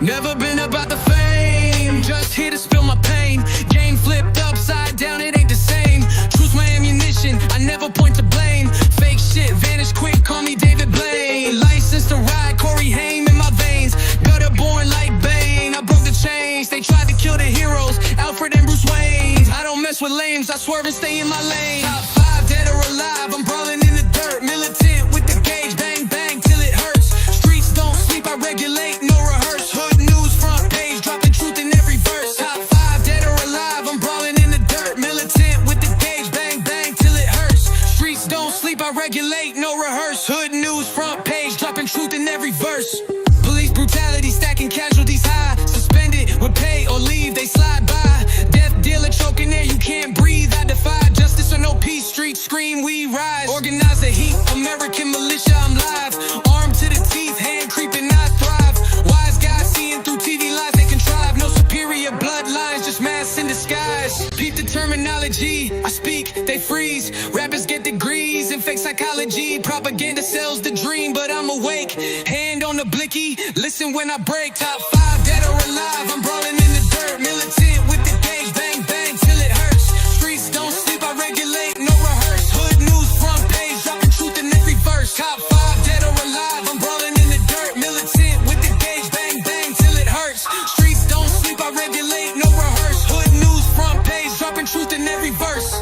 Never been about the fame, just here to spill my pain. Game flipped upside down, it ain't the same. Truth's my ammunition, I never point to blame. Fake shit, vanish quick, call me David Blaine. License to ride, Corey Haim in my veins. Gutter born like Bane, I broke the chains. They tried to kill the heroes, Alfred and Bruce Wayne. I don't mess with lames, I swerve and stay in my lane. Top 5, dead or alive, I'm brawling in the dirt. Militant with the gauge, bang bang till it hurts. Streets don't sleep, I regulate, no rehearse. Hood news, front page, dropping truth in every verse. Top 5, dead or alive, I'm brawling in the dirt. Militant with the gauge, bang bang till it hurts. Streets don't sleep, I regulate, no rehearse. Hood news, front page, dropping truth in every verse. Police brutality, stacking casualties high. Suspended, with pay or leave, they slide by. Death dealer choking there, you can't breathe. I defy justice or no peace, street scream, we rise. Organize the heat, American militia, I'm live. Armed to the teeth, hand creeping, I thrive. Wise guys seeing through TV lies, they contrive. No superior bloodlines, just masks in disguise. Peep the terminology, I speak, they freeze. Rappers get degrees in fake psychology. Propaganda sells the dream, but I'm awake. Hand on the blicky, listen when I break. Top 5, dead or alive, I'm brawling in the dirt. Militant with the gauge, bang bang till it hurts. Streets don't sleep, I regulate, no rehearse. Hood news, front page, dropping truth in every verse. Top 5, dead or alive, I'm brawling in the dirt. Militant with the gauge, bang bang till it hurts. Streets don't sleep, I regulate, no rehearse. Hood news, front page, dropping truth in every verse.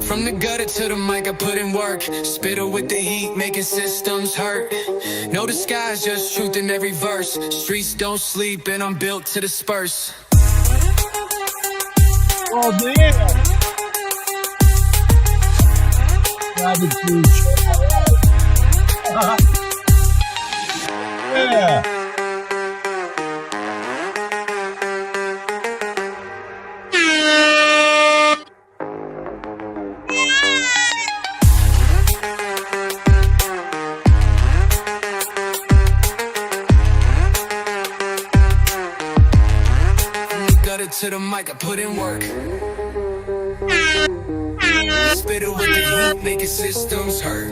From the gutter to the mic, I put in work. Spitter with the heat, making systems hurt. No disguise, just truth in every verse. Streets don't sleep, and I'm built to disperse. Oh, man. Savage dude. Yeah. To the mic, I put in work. Spitter with the heat, making systems hurt.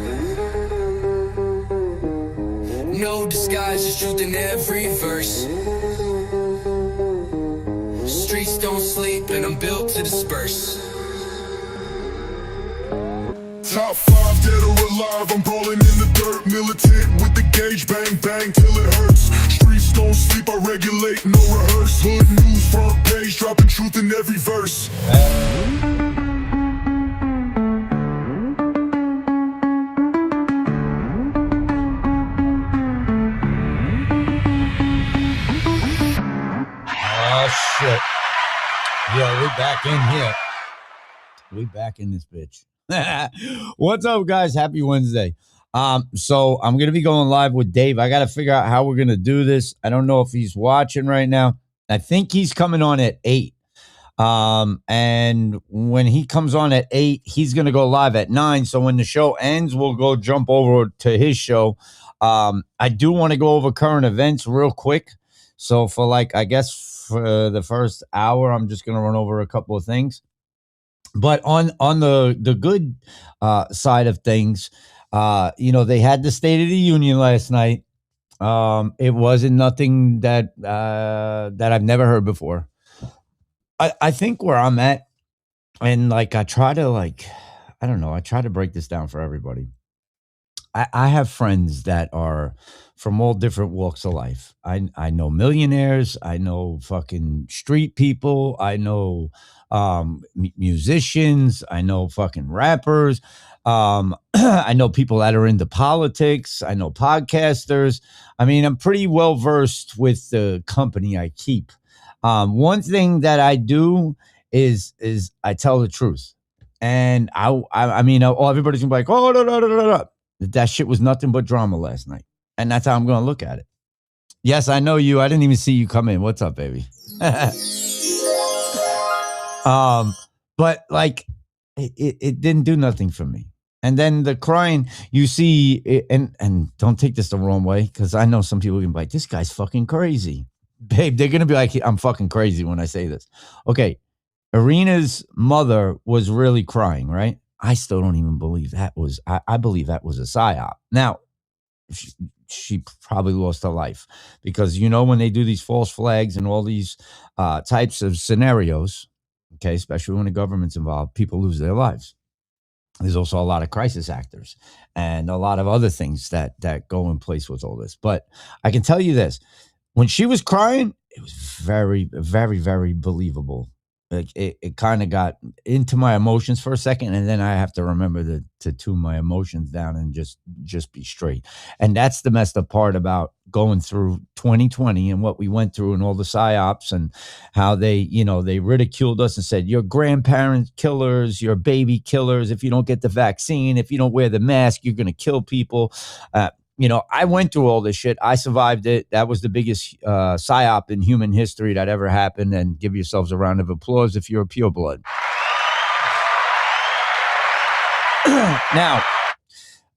No disguise, just truth in every verse. Streets don't sleep, and I'm built to disperse. Top 5, dead or alive, I'm brawling in the dirt. Militant with the gauge, bang bang till it hurts. Streets don't sleep, I regulate, no rehearse. Hood news, front page, dropping truth in every verse. Oh, shit. Yeah, we back in here. We back in this bitch. What's up, guys? Happy Wednesday. So I'm gonna be going live with Dave. I gotta figure out how we're gonna do this. I don't know if he's watching right now. I think he's coming on at 8. And when he comes on at 8, he's gonna go live at 9. So when the show ends, we'll go jump over to his show. I do want to go over current events real quick. So for like, I guess for the first hour, I'm just gonna run over a couple of things. But on the good side of things, you know, they had the State of the Union last night. It wasn't nothing that that I've never heard before. I think where I'm at, and like I try to I don't know, I try to break this down for everybody. I have friends that are from all different walks of life. I know millionaires. I know fucking street people. I know musicians. I know fucking rappers. I know people that are into politics. I know podcasters. I mean, I'm pretty well versed with the company I keep. One thing that I do is I tell the truth. And I mean, everybody's gonna be like, oh, no. That shit was nothing but drama last night. And that's how I'm going to look at it. Yes, I know you. I didn't even see you come in. What's up, baby? But like, it didn't do nothing for me. And then the crying, you see, and don't take this the wrong way, because I know some people can be like, this guy's fucking crazy. Babe, they're going to be like, I'm fucking crazy when I say this. Okay, Irina's mother was really crying, right? I still don't even believe that was, I believe that was a psyop. Now, she probably lost her life, because when they do these false flags and all these types of scenarios, okay, especially when the government's involved, people lose their lives. There's also a lot of crisis actors and a lot of other things that go in place with all this. But I can tell you this: when she was crying, it was very, very, very believable. Like it kind of got into my emotions for a second, and then I have to remember to tune my emotions down and just be straight. And that's the messed up part about going through 2020 and what we went through and all the psyops and how they ridiculed us and said, you're grandparent killers, you're baby killers. If you don't get the vaccine, if you don't wear the mask, you're going to kill people. I went through all this shit. I survived it. That was the biggest psyop in human history that ever happened. And give yourselves a round of applause if you're a pureblood. Now,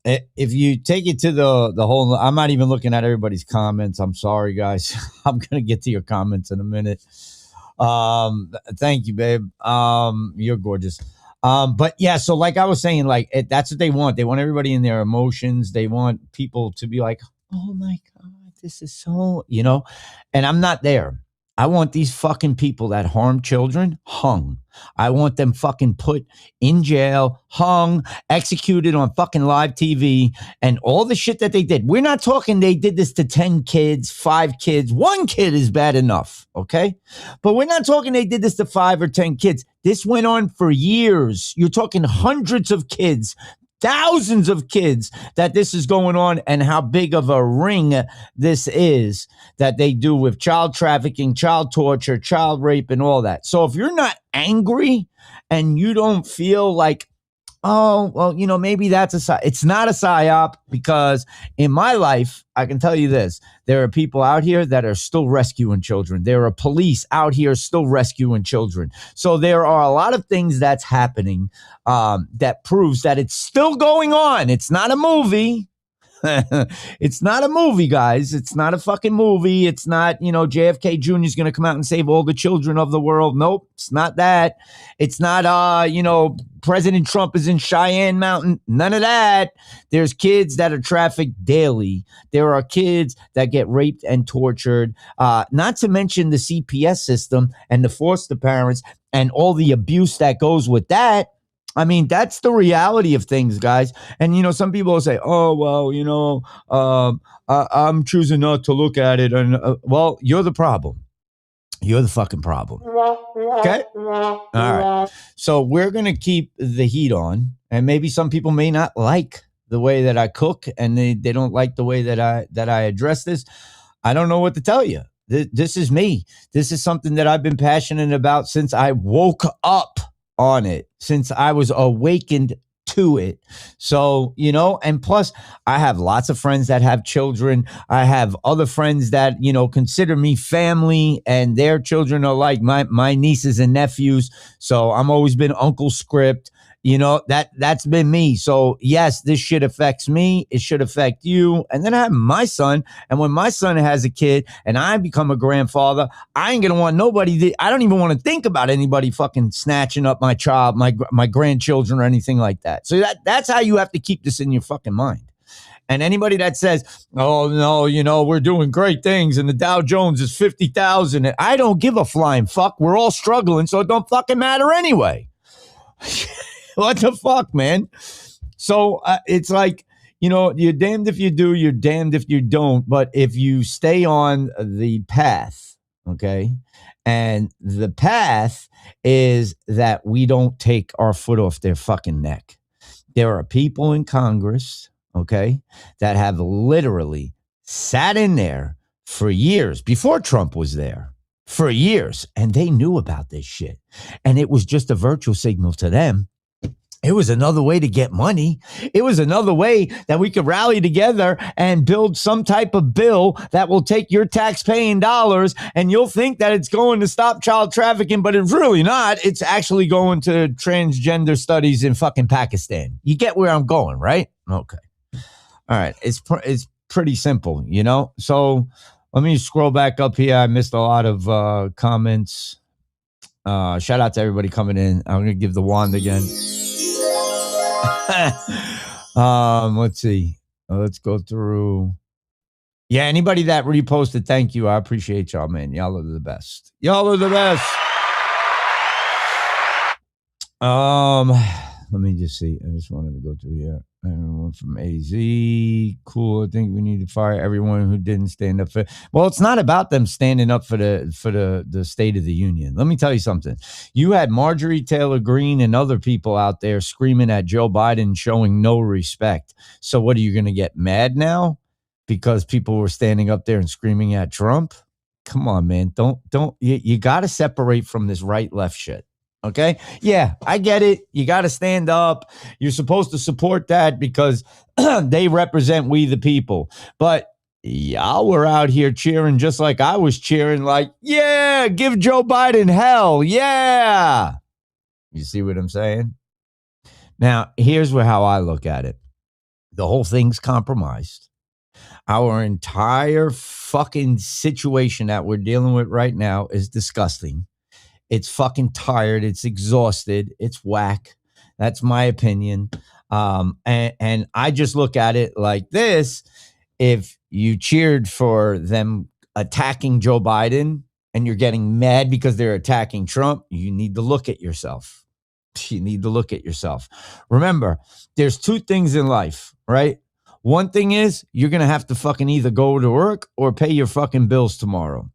if you take it to the whole, I'm not even looking at everybody's comments. I'm sorry, guys. I'm going to get to your comments in a minute. Thank you, babe. You're gorgeous. But yeah, so like I was saying, that's what they want. They want everybody in their emotions. They want people to be like, oh my God, this is so, and I'm not there. I want these fucking people that harm children hung. I want them fucking put in jail, hung, executed on fucking live TV, and all the shit that they did. We're not talking they did this to 10 kids, 5 kids. 1 kid is bad enough, okay? But we're not talking they did this to 5 or 10 kids. This went on for years. You're talking hundreds of kids, thousands of kids that this is going on, and how big of a ring this is that they do with child trafficking, child torture, child rape, and all that. So if you're not angry and you don't feel like, oh, well, maybe that's it's not a psyop, because in my life, I can tell you this: there are people out here that are still rescuing children. There are police out here still rescuing children. So there are a lot of things that's happening that proves that it's still going on. It's not a movie. It's not a movie, guys. It's not a fucking movie. It's not, JFK Jr. is going to come out and save all the children of the world. Nope, it's not that. It's not, President Trump is in Cheyenne Mountain. None of that. There's kids that are trafficked daily. There are kids that get raped and tortured, not to mention the CPS system and the foster parents and all the abuse that goes with that. I mean, that's the reality of things, guys. And, some people will say, oh, well, I'm choosing not to look at it. And well, you're the problem. You're the fucking problem. Okay. All right. So we're going to keep the heat on, and maybe some people may not like the way that I cook, and they don't like the way that I address this. I don't know what to tell you. This is me. This is something that I've been passionate about since I woke up on it, since I was awakened to it. So, and plus I have lots of friends that have children. I have other friends that, consider me family, and their children are like my nieces and nephews. So I'm always been Uncle Skript. That's been me. So yes, this shit affects me. It should affect you. And then I have my son. And when my son has a kid and I become a grandfather, I ain't going to want nobody. I don't even want to think about anybody fucking snatching up my child, my grandchildren, or anything like that. So that's how you have to keep this in your fucking mind. And anybody that says, oh, no, we're doing great things and the Dow Jones is 50,000. I don't give a flying fuck. We're all struggling. So it don't fucking matter anyway. What the fuck, man? So it's like, you're damned if you do, you're damned if you don't. But if you stay on the path, okay, and the path is that we don't take our foot off their fucking neck. There are people in Congress, okay, that have literally sat in there for years before Trump was there. For years, and they knew about this shit. And it was just a virtual signal to them. It was another way to get money. It was another way that we could rally together and build some type of bill that will take your tax-paying dollars, and you'll think that it's going to stop child trafficking, but it's really not. It's actually going to transgender studies in fucking Pakistan. You get where I'm going, right? Okay. All right. It's pretty simple, So let me scroll back up here. I missed a lot of comments. Shout out to everybody coming in. I'm going to give the wand again. Let's see. Let's go through. Yeah, anybody that reposted, thank you. I appreciate y'all, man. Y'all are the best. Y'all are the best. Let me just see. I just wanted to go through here. Everyone from AZ, cool. I think we need to fire everyone who didn't stand up for. Well, it's not about them standing up for the State of the Union. Let me tell you something. You had Marjorie Taylor Greene and other people out there screaming at Joe Biden, showing no respect. So, what are you going to get mad now because people were standing up there and screaming at Trump? Come on, man. Don't. You got to separate from this right left shit. Okay. Yeah, I get it. You got to stand up. You're supposed to support that because they represent we the people. But y'all were out here cheering just like I was cheering, like, yeah, give Joe Biden hell. Yeah. You see what I'm saying? Now, here's how I look at it. The whole thing's compromised. Our entire fucking situation that we're dealing with right now is disgusting. It's fucking tired. It's exhausted. It's whack. That's my opinion. And I just look at it like this. If you cheered for them attacking Joe Biden and you're getting mad because they're attacking Trump, you need to look at yourself. You need to look at yourself. Remember, there's two things in life, right? One thing is you're going to have to fucking either go to work or pay your fucking bills tomorrow.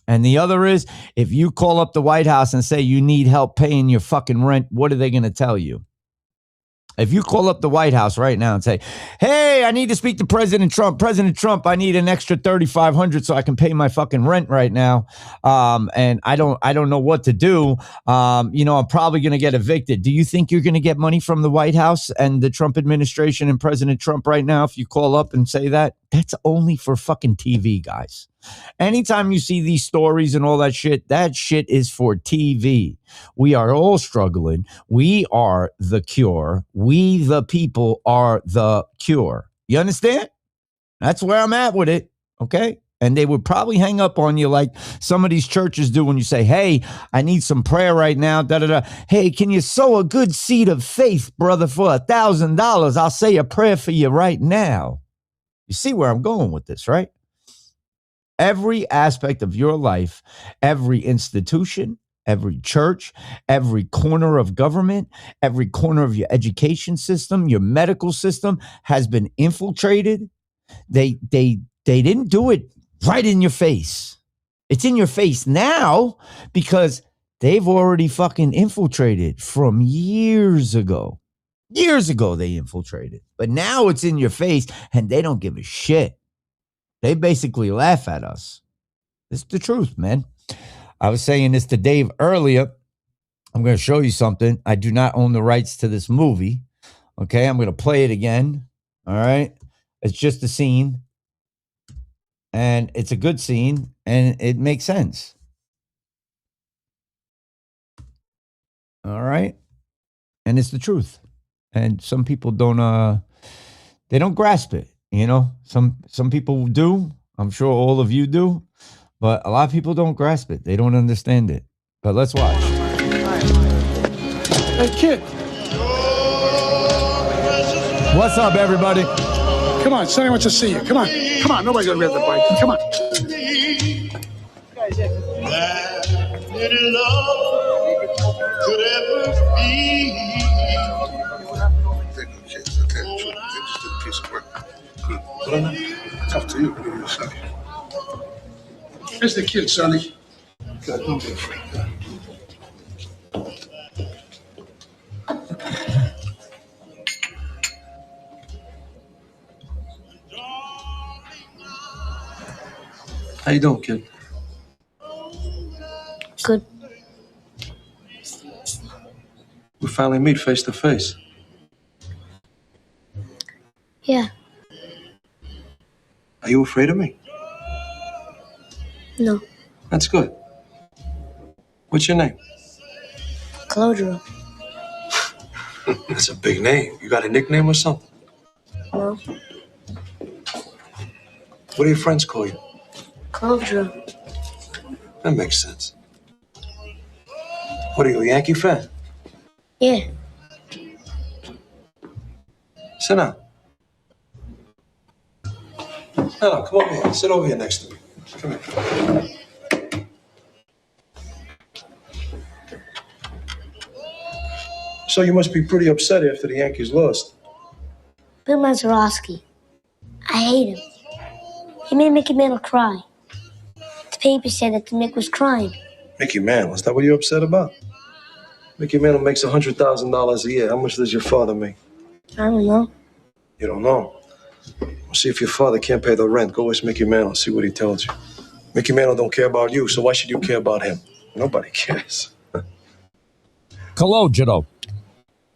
And the other is, if you call up the White House and say you need help paying your fucking rent, what are they going to tell you? If you call up the White House right now and say, hey, I need to speak to President Trump. President Trump, I need an extra $3,500 so I can pay my fucking rent right now. And I don't know what to do. I'm probably going to get evicted. Do you think you're going to get money from the White House and the Trump administration and President Trump right now if you call up and say that? That's only for fucking TV, guys. Anytime you see these stories and all that shit is for TV. We are all struggling. We are the cure. We, the people, are the cure. You understand? That's where I'm at with it. Okay. And they would probably hang up on you like some of these churches do when you say, hey, I need some prayer right now. Da, da, da. Hey, can you sow a good seed of faith, brother, for $1,000? I'll say a prayer for you right now. You see where I'm going with this, right? Every aspect of your life, every institution, every church, every corner of government, every corner of your education system, your medical system has been infiltrated. They didn't do it right in your face. It's in your face now because they've already fucking infiltrated from years ago. Years ago they infiltrated. But now it's in your face and they don't give a shit. They basically laugh at us. It's the truth, man. I was saying this to Dave earlier. I'm going to show you something. I do not own the rights to this movie. Okay, I'm going to play it again. All right. It's just a scene. And it's a good scene. And it makes sense. All right. And it's the truth. And some people don't grasp it. You know, some people do. I'm sure all of you do. But a lot of people don't grasp it. They don't understand it. But let's watch. Hey, kid. What's up, everybody? Come on, Sonny wants to see you. Come on. Come on, nobody's going to be at the bike. Come on. Any love could ever be. Tough to you. What do you say? Here's the kid, Sonny. God, don't be afraid. How you doing, kid? Good. We finally meet face to face. Yeah. Are you afraid of me? No. That's good. What's your name? Claudio. That's a big name. You got a nickname or something? No. What do your friends call you? Claudio. That makes sense. What are you, a Yankee fan? Yeah. Sit down. No, come over here. Sit over here next to me. Come here. So you must be pretty upset after the Yankees lost. Bill Mazeroski. I hate him. He made Mickey Mantle cry. The paper said that the Mick was crying. Mickey Mantle, is that what you're upset about? Mickey Mantle makes $100,000 a year. How much does your father make? I don't know. You don't know? Well, see if your father can't pay the rent. Go ask Mickey Mantle, see what he tells you. Mickey Mantle don't care about you, so why should you care about him? Nobody cares. Cologero.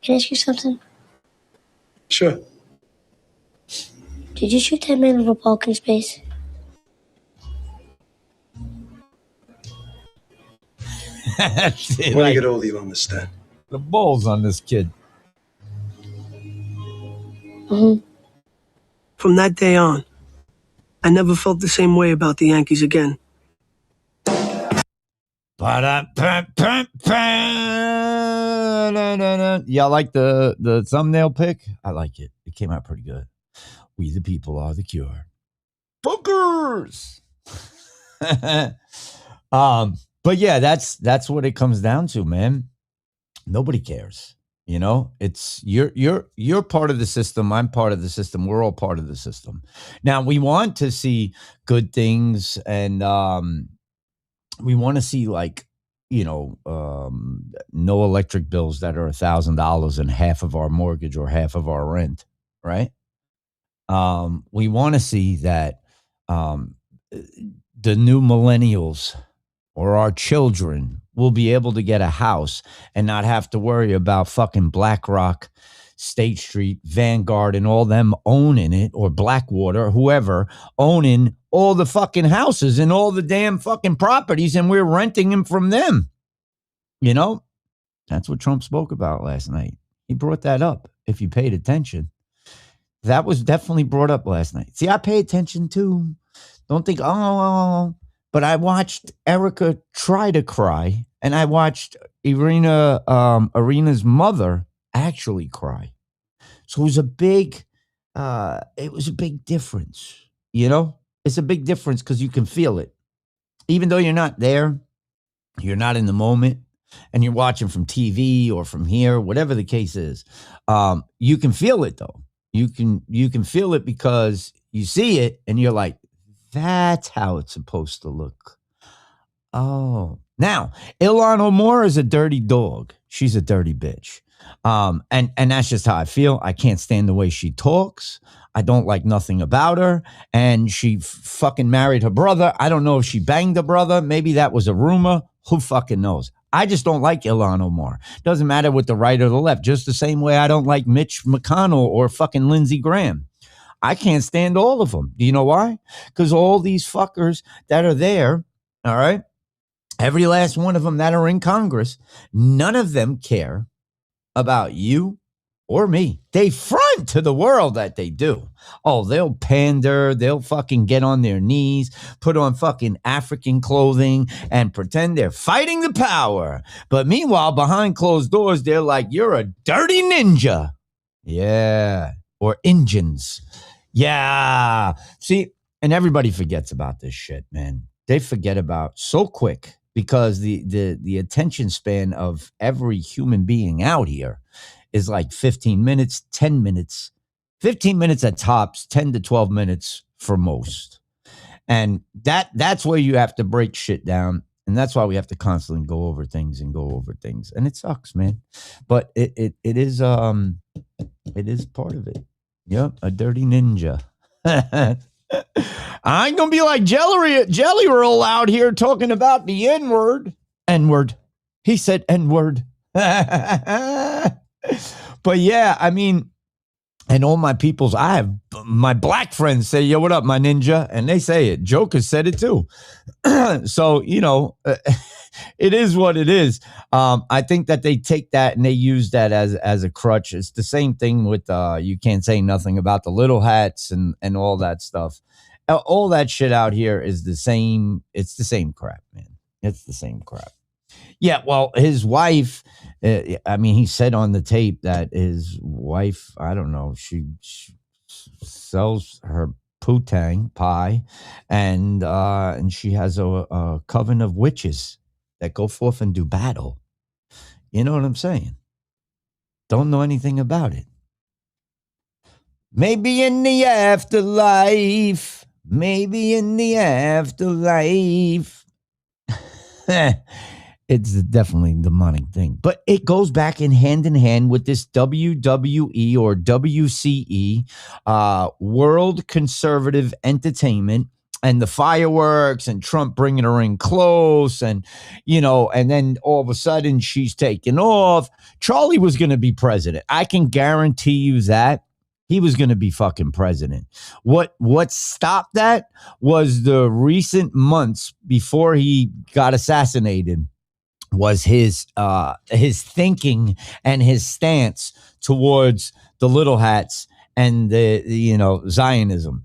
Can I ask you something? Sure. Did you shoot that man with a bulk in space? When you get older, you'll understand. The balls on this kid. From that day on, I never felt the same way about the Yankees again. Y'all like the thumbnail pic? I like it. It came out pretty good. We the people are the cure. Bookers. But yeah, that's what it comes down to, man. Nobody cares. You know, it's you're part of the system. I'm part of the system. We're all part of the system. Now we want to see good things, and we want to see, like, you know, no electric bills that are $1,000 and half of our mortgage or half of our rent, right? We want to see that the new millennials or our children will be able to get a house and not have to worry about fucking BlackRock, State Street, Vanguard, and all them owning it, or Blackwater, whoever, owning all the fucking houses and all the damn fucking properties, and we're renting them from them. You know, that's what Trump spoke about last night. He brought that up, if you paid attention. That was definitely brought up last night. See, I pay attention too. Don't think, but I watched Erica try to cry, and I watched Irina's mother actually cry. So it was a big difference, you know? It's a big difference because you can feel it. Even though you're not there, you're not in the moment, and you're watching from TV or from here, whatever the case is, you can feel it though. You can feel it because you see it and you're like, that's how it's supposed to look. Oh, now Ilhan Omar is a dirty dog. She's a dirty bitch. And that's just how I feel. I can't stand the way she talks. I don't like nothing about her. And she fucking married her brother. I don't know if she banged the brother. Maybe that was a rumor. Who fucking knows? I just don't like Ilhan Omar. Doesn't matter with the right or the left. Just the same way I don't like Mitch McConnell or fucking Lindsey Graham. I can't stand all of them. Do you know why? Because all these fuckers that are there, all right, every last one of them that are in Congress, none of them care about you or me. They front to the world that they do. Oh, they'll pander. They'll fucking get on their knees, put on fucking African clothing, and pretend they're fighting the power. But meanwhile, behind closed doors, they're like, you're a dirty ninja. Yeah. Or Indians. Yeah. See, and everybody forgets about this shit, man. They forget about so quick because the attention span of every human being out here is like 15 minutes, 10 minutes, 15 minutes at tops, 10 to 12 minutes for most. And that's where you have to break shit down. And that's why we have to constantly go over things. And it sucks, man. But it is part of it. Yep, a dirty ninja. I ain't gonna be like Jelly Roll out here talking about the N-word. N-word. He said N-word. But yeah, I mean, and all my peoples, I have my black friends say, yo, what up, my ninja? And they say it. Joker said it too. So, you know, it is what it is. I think that they take that and they use that as a crutch. It's the same thing with you can't say nothing about the little hats and all that stuff. All that shit out here is the same. It's the same crap, man. It's the same crap. Yeah, well, his wife, I mean, he said on the tape that his wife, I don't know, she sells her Poo-Tang pie, and she has a coven of witches that go forth and do battle. You know what I'm saying? Don't know anything about it. Maybe in the afterlife. Maybe in the afterlife. It's definitely a demonic thing. But it goes back in hand with this WWE or WCE, World Conservative Entertainment, and the fireworks and Trump bringing her in close, and, you know, and then all of a sudden she's taking off. Charlie was going to be president. I can guarantee you that. He was going to be fucking president. What stopped that was the recent months before he got assassinated was his thinking and his stance towards the little hats and the you know, Zionism.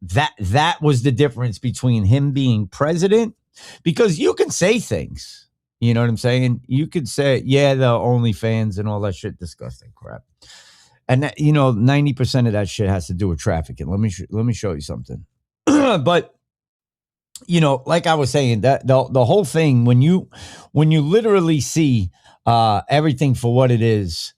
That was the difference between him being president, because you can say things, you know what I'm saying? You could say, yeah, the OnlyFans and all that shit, disgusting crap. And that, you know, 90% of that shit has to do with trafficking. Let me show you something. But, you know, like I was saying, that the whole thing, when you literally see everything for what it is,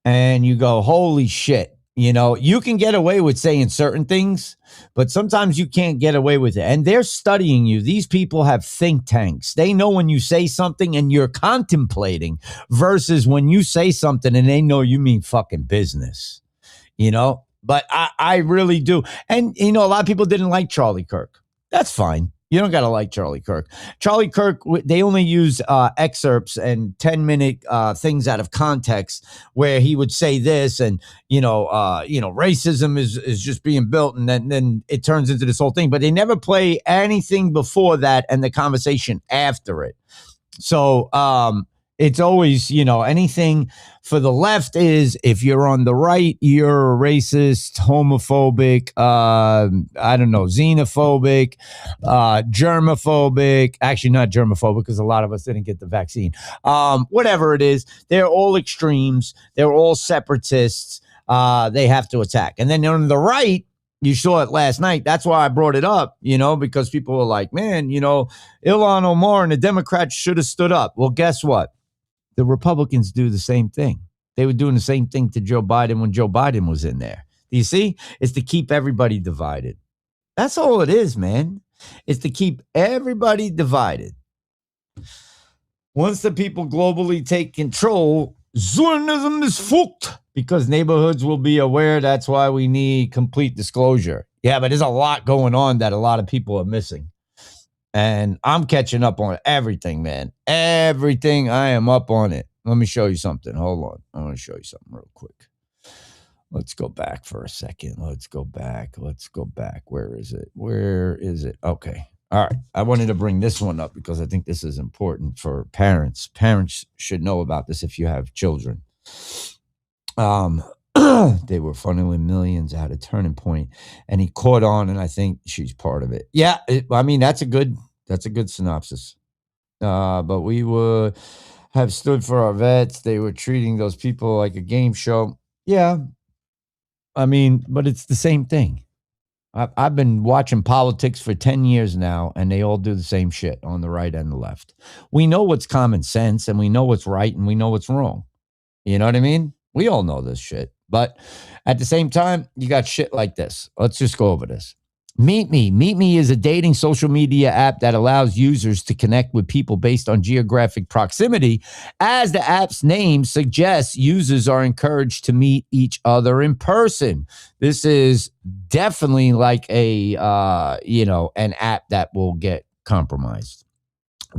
and you go, holy shit, you know, you can get away with saying certain things, but sometimes you can't get away with it. And they're studying you. These people have think tanks. They know when you say something and you're contemplating versus when you say something and they know you mean fucking business, you know? But I really do. And, you know, a lot of people didn't like Charlie Kirk. That's fine. You don't got to like Charlie Kirk. Charlie Kirk, they only use excerpts and 10-minute things out of context where he would say this, and, you know, racism is just being built, and then it turns into this whole thing. But they never play anything before that and the conversation after it. So it's always, you know, anything for the left is, if you're on the right, you're a racist, homophobic, I don't know, xenophobic, germophobic. Actually, not germophobic, because a lot of us didn't get the vaccine. Whatever it is, they're all extremes. They're all separatists. They have to attack. And then on the right, you saw it last night. That's why I brought it up, you know, because people were like, man, you know, Ilhan Omar and the Democrats should have stood up. Well, guess what? The Republicans do the same thing. They were doing the same thing to Joe Biden when Joe Biden was in there. Do you see? It's to keep everybody divided. That's all it is, man. It's to keep everybody divided. Once the people globally take control, Zionism is fucked, because neighborhoods will be aware. That's why we need complete disclosure. Yeah, but there's a lot going on that a lot of people are missing. And I'm catching up on everything, man. Everything. I am up on it. Let me show you something. Hold on. I want to show you something real quick. Let's go back for a second. Let's go back. Where is it? Okay. All right. I wanted to bring this one up because I think this is important for parents. Parents should know about this if you have children. They were funneling millions at a turning point, and he caught on, and I think she's part of it. Yeah, I mean, that's a good synopsis. But we would have stood for our vets. They were treating those people like a game show. Yeah, I mean, but it's the same thing. I've been watching politics for 10 years now, and they all do the same shit on the right and the left. We know what's common sense, and we know what's right, and we know what's wrong. You know what I mean? We all know this shit. But at the same time, you got shit like this. Let's just go over this. Meet Me. Meet Me is a dating social media app that allows users to connect with people based on geographic proximity. As the app's name suggests, users are encouraged to meet each other in person. This is definitely like a, an app that will get compromised.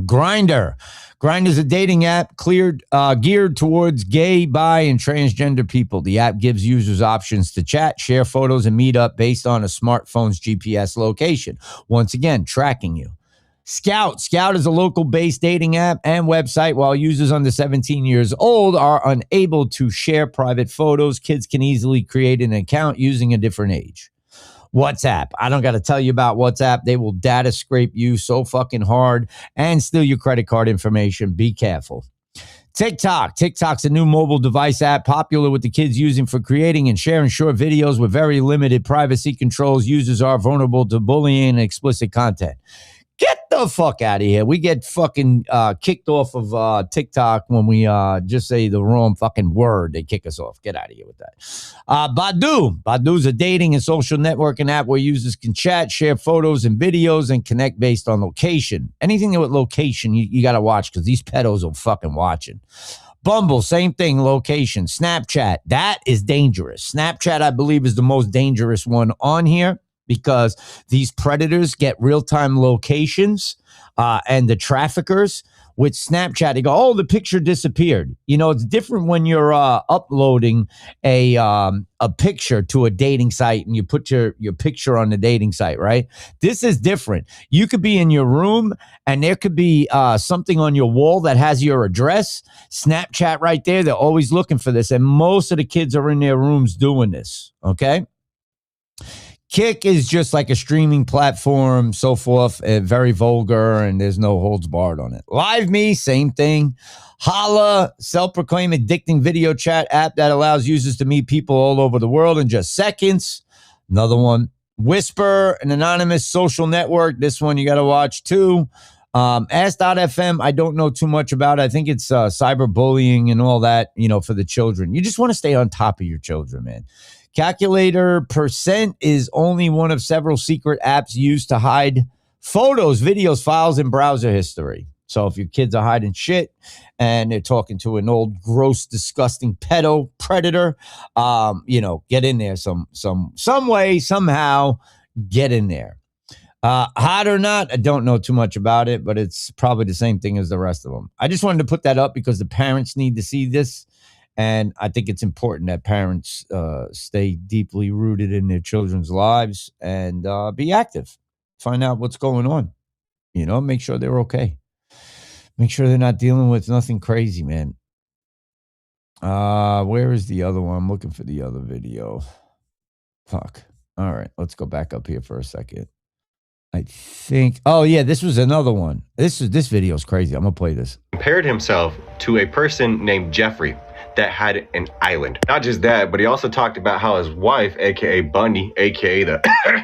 Grindr. Grindr is a dating app geared towards gay, bi, and transgender people. The app gives users options to chat, share photos, and meet up based on a smartphone's GPS location. Once again, tracking you. Scout. Scout is a local-based dating app and website. While users under 17 years old are unable to share private photos, kids can easily create an account using a different age. WhatsApp. I don't got to tell you about WhatsApp. They will data scrape you so fucking hard and steal your credit card information. Be careful. TikTok's a new mobile device app popular with the kids using for creating and sharing short videos with very limited privacy controls. Users are vulnerable to bullying and explicit content. Get the fuck out of here. We get fucking kicked off of TikTok when we just say the wrong fucking word. They kick us off. Get out of here with that. Badu's a dating and social networking app where users can chat, share photos and videos, and connect based on location. Anything with location, you got to watch because these pedos are fucking watching. Bumble, same thing, location. Snapchat, that is dangerous. Snapchat, I believe, is the most dangerous one on here, because these predators get real-time locations and the traffickers with Snapchat. They go, oh, the picture disappeared. You know, it's different when you're uploading a picture to a dating site and you put your picture on the dating site, right? This is different. You could be in your room and there could be something on your wall that has your address. Snapchat right there, they're always looking for this. And most of the kids are in their rooms doing this, okay? Kick is just like a streaming platform, so forth, very vulgar, and there's no holds barred on it. Live Me, same thing. Holla, self-proclaimed addicting video chat app that allows users to meet people all over the world in just seconds. Another one. Whisper, an anonymous social network. This one you got to watch too. Ask.fm, I don't know too much about it. I think it's cyberbullying and all that, you know, for the children. You just want to stay on top of your children, man. Calculator % is only one of several secret apps used to hide photos, videos, files, and browser history. So if your kids are hiding shit and they're talking to an old, gross, disgusting pedo predator, you know, get in there some way, somehow, get in there. Hot or not, I don't know too much about it, but it's probably the same thing as the rest of them. I just wanted to put that up because the parents need to see this. And I think it's important that parents stay deeply rooted in their children's lives and be active. Find out what's going on. You know, make sure they're okay. Make sure they're not dealing with nothing crazy, man. Where is the other one? I'm looking for the other video. Fuck. All right, let's go back up here for a second. I think, oh yeah, this was another one. This video is crazy. I'm gonna play this. Compared himself to a person named Jeffrey that had an island. Not just that, but he also talked about how his wife, aka Bundy, aka the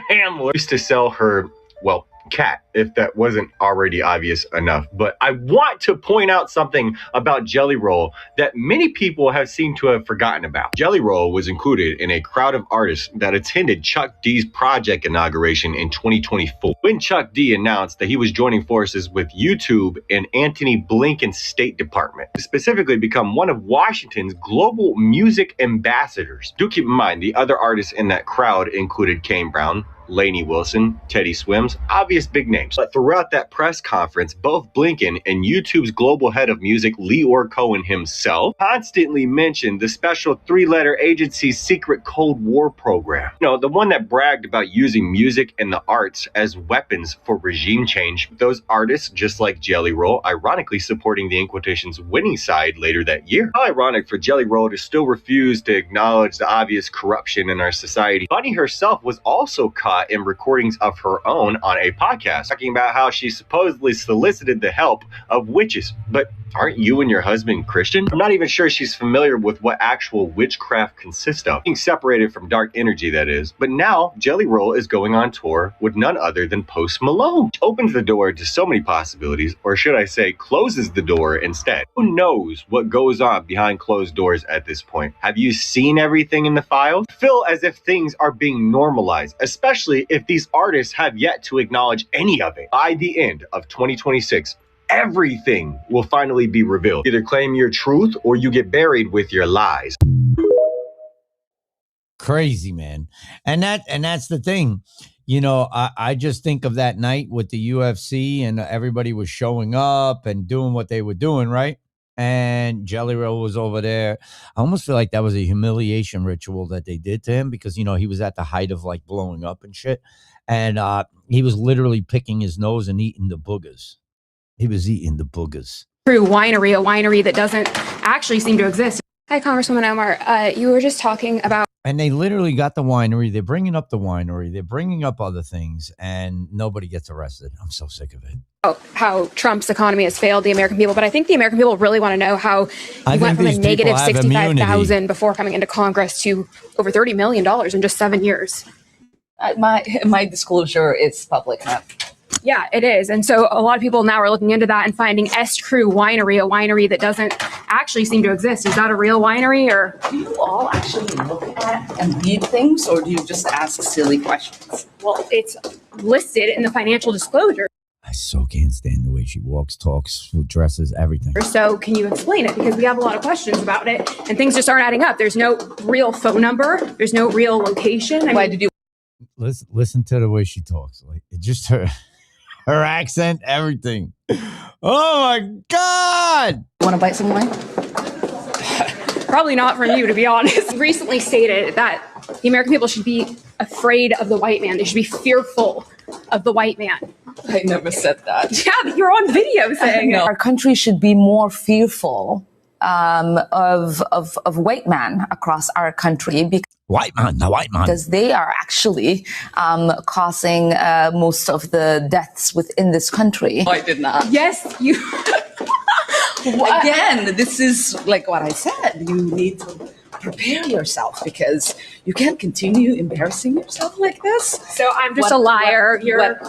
Hamlet, used to sell her, well, cat, if that wasn't already obvious enough. But I want to point out something about Jelly Roll that many people have seemed to have forgotten about. Jelly Roll was included in a crowd of artists that attended Chuck D's project inauguration in 2024. When Chuck D announced that he was joining forces with YouTube and Antony Blinken's State Department to specifically become one of Washington's global music ambassadors. Do keep in mind, the other artists in that crowd included Kane Brown, Lainey Wilson, Teddy Swims, obvious big names. But throughout that press conference, both Blinken and YouTube's global head of music, Leor Cohen himself, constantly mentioned the special 3-letter agency's secret Cold War program. You know, the one that bragged about using music and the arts as weapons for regime change. Those artists, just like Jelly Roll, ironically supporting the in quotations winning side later that year. How ironic for Jelly Roll to still refuse to acknowledge the obvious corruption in our society. Bunny herself was also caught in recordings of her own on a podcast, talking about how she supposedly solicited the help of witches. But aren't you and your husband Christian? I'm not even sure she's familiar with what actual witchcraft consists of. Being separated from dark energy, that is. But now, Jelly Roll is going on tour with none other than Post Malone, which opens the door to so many possibilities, or should I say, closes the door instead. Who knows what goes on behind closed doors at this point? Have you seen everything in the files? I feel as if things are being normalized, especially if these artists have yet to acknowledge any of it. By the end of 2026, everything will finally be revealed. Either claim your truth or you get buried with your lies. Crazy, man. And that's the thing. You know, I just think of that night with the UFC and everybody was showing up and doing what they were doing, right? And Jelly Roll was over there. I almost feel like that was a humiliation ritual that they did to him because, you know, he was at the height of like blowing up and shit. And he was literally picking his nose and eating the boogers. He was eating the boogers. True winery, a winery that doesn't actually seem to exist. Hi, Congresswoman Omar. You were just talking about... And they literally got the winery. They're bringing up the winery. They're bringing up other things, and nobody gets arrested. I'm so sick of it. how Trump's economy has failed the American people, but I think the American people really want to know how I you went think from a these people negative have 65,000 before coming into Congress to over $30 million in just 7 years. My disclosure is public now. Yeah, it is. And so a lot of people now are looking into that and finding S Crew Winery, a winery that doesn't actually seem to exist. Is that a real winery, or? Do you all actually look at and read things, or do you just ask silly questions? Well, it's listed in the financial disclosure. I so can't stand the way she walks, talks, dresses, everything. So can you explain it? Because we have a lot of questions about it and things just aren't adding up. There's no real phone number. There's no real location. Why did you? Listen to the way she talks. Like, it just her accent, everything. Oh my God. Want to bite some wine? Probably not from you, to be honest. Recently stated that the American people should be afraid of the white man. They should be fearful of the white man. I never said that. Yeah, but you're on video saying it. Our country should be more fearful of white man across our country the white man. because they are actually causing most of the deaths within this country. I did not. Yes, you. Again, this is like what I said. You need to prepare yourself because you can't continue embarrassing yourself like this. So I'm just a liar.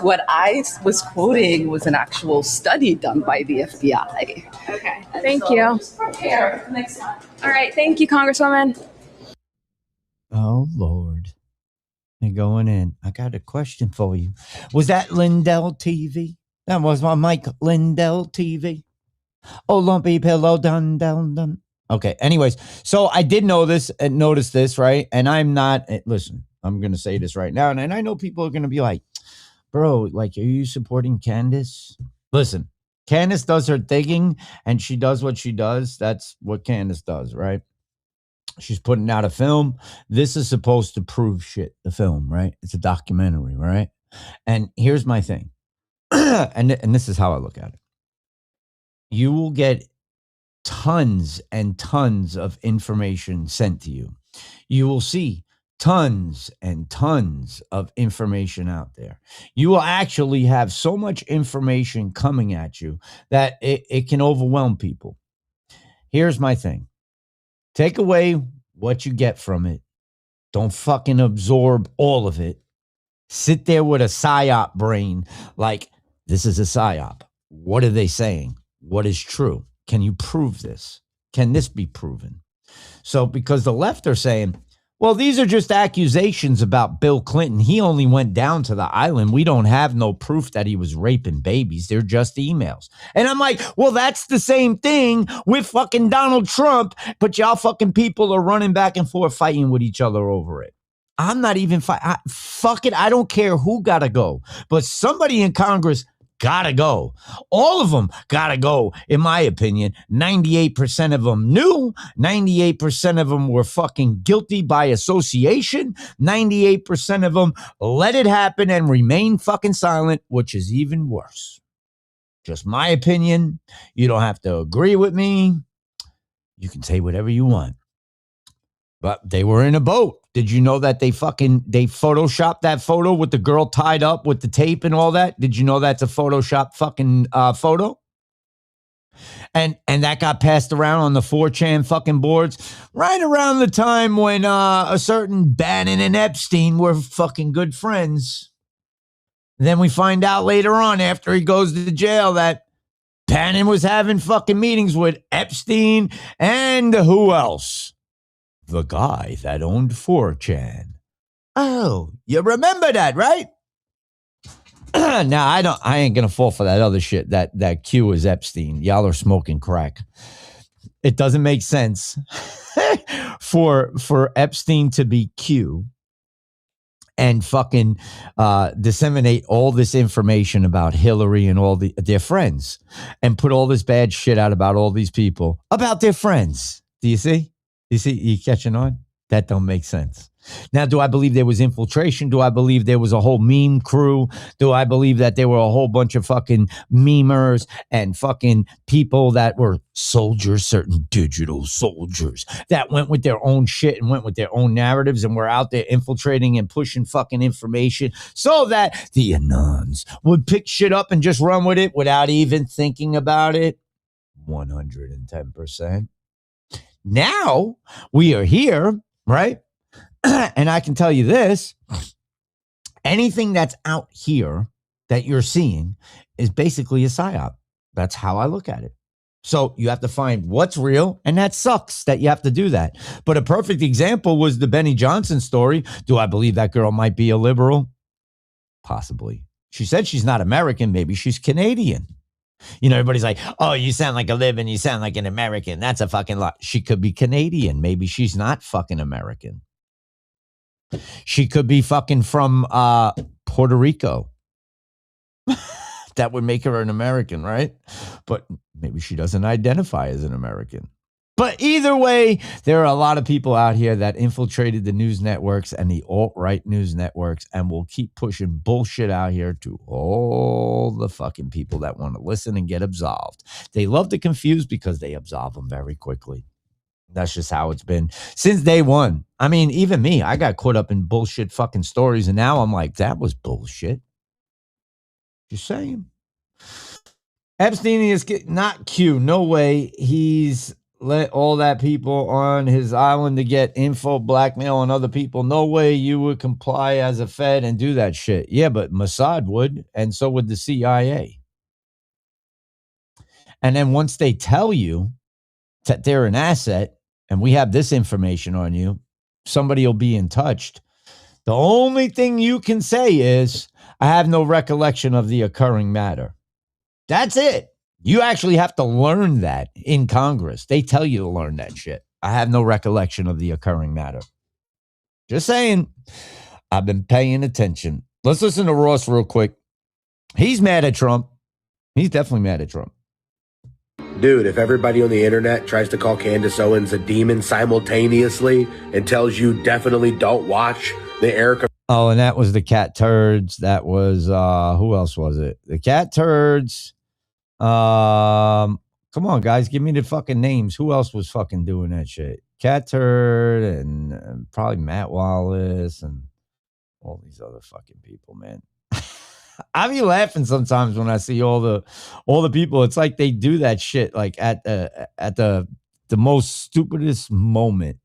What I was quoting was an actual study done by the FBI. Okay. Thank you. Just prepare next time. All right. Thank you, Congresswoman. Oh, Lord. They're going in. I got a question for you. Was that Lindell TV? That was my mic, Lindell TV. Oh, lumpy pillow, dun. Okay, anyways, so I did know this and notice this, right? And I'm not, listen, I'm going to say this right now. And I know people are going to be like, bro, like, are you supporting Candace? Listen, Candace does her thinking and she does what she does. That's what Candace does, right? She's putting out a film. This is supposed to prove shit, the film, right? It's a documentary, right? And here's my thing. and this is how I look at it. You will get tons and tons of information sent to you. You will see tons and tons of information out there. You will actually have so much information coming at you that it can overwhelm people. Here's my thing. Take away what you get from it. Don't fucking absorb all of it. Sit there with a psyop brain like, this is a psyop. What are they saying? What is true? Can you prove this? Can this be proven? So because the left are saying, well, these are just accusations about Bill Clinton. He only went down to the island. We don't have no proof that he was raping babies. They're just emails. And I'm like, well, that's the same thing with fucking Donald Trump, but y'all fucking people are running back and forth fighting with each other over it. I'm not even fighting. Fuck it. I don't care who gotta go, but somebody in Congress gotta go. All of them gotta go, in my opinion. 98% of them knew. 98% of them were fucking guilty by association. 98% of them let it happen and remain fucking silent, which is even worse. Just my opinion. You don't have to agree with me. You can say whatever you want. But they were in a boat. Did you know that they photoshopped that photo with the girl tied up with the tape and all that? Did you know that's a Photoshop fucking photo? And that got passed around on the 4chan fucking boards right around the time when a certain Bannon and Epstein were fucking good friends. Then we find out later on after he goes to jail that Bannon was having fucking meetings with Epstein and who else? The guy that owned 4chan. Oh, you remember that, right? Now, I ain't going to fall for that other shit. That Q is Epstein. Y'all are smoking crack. It doesn't make sense for Epstein to be Q and fucking disseminate all this information about Hillary and all their friends and put all this bad shit out about all these people, about their friends. Do you see? You catching on? That don't make sense. Now, do I believe there was infiltration? Do I believe there was a whole meme crew? Do I believe that there were a whole bunch of fucking memers and fucking people that were soldiers, certain digital soldiers that went with their own shit and went with their own narratives and were out there infiltrating and pushing fucking information so that the Anons would pick shit up and just run with it without even thinking about it? 110%. Now we are here, right? And I can tell you this, anything that's out here that you're seeing is basically a psyop. That's how I look at it. So you have to find what's real, and that sucks that you have to do that. But a perfect example was the Benny Johnson story. Do I believe that girl might be a liberal? Possibly. She said she's not American. Maybe she's Canadian. You know, everybody's like, oh, you sound like a liberal, you sound like an American. That's a fucking lie. She could be Canadian. Maybe she's not fucking American. She could be fucking from Puerto Rico. That would make her an American, right? But maybe she doesn't identify as an American. But either way, there are a lot of people out here that infiltrated the news networks and the alt-right news networks and will keep pushing bullshit out here to all the fucking people that want to listen and get absolved. They love to confuse because they absolve them very quickly. That's just how it's been since day one. I mean, even me, I got caught up in bullshit fucking stories, and now I'm like, that was bullshit. Just saying. Epstein is not Q. No way. He's let all that people on his island to get info, blackmail on other people. No way you would comply as a Fed and do that shit. Yeah, but Mossad would, and so would the CIA. And then once they tell you that they're an asset, and we have this information on you, somebody will be in touch. The only thing you can say is, I have no recollection of the occurring matter. That's it. You actually have to learn that in Congress. They tell you to learn that shit. I have no recollection of the occurring matter. Just saying. I've been paying attention. Let's listen to Ross real quick. He's mad at Trump. He's definitely mad at Trump. Dude, if everybody on the internet tries to call Candace Owens a demon simultaneously and tells you definitely don't watch the Erica. Oh, and that was the cat turds. That was, who else was it? The cat turds. Come on, guys. Give me the fucking names. Who else was fucking doing that shit? Cat turd and probably Matt Wallace and all these other fucking people, man. I be laughing sometimes when I see all the people. It's like they do that shit like at the most stupidest moment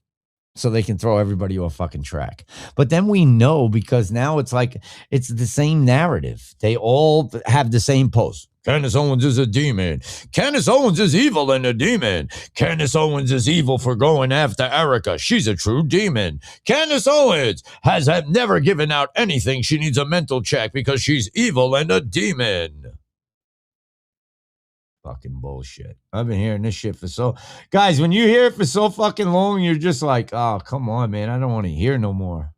so they can throw everybody off fucking track. But then we know because now it's like it's the same narrative. They all have the same post. Candace Owens is a demon. Candace Owens is evil and a demon. Candace Owens is evil for going after Erica. She's a true demon. Candace Owens has never given out anything. She needs a mental check because she's evil and a demon. Fucking bullshit. I've been hearing this shit for so... Guys, when you hear it for so fucking long, you're just like, oh, come on, man. I don't want to hear no more.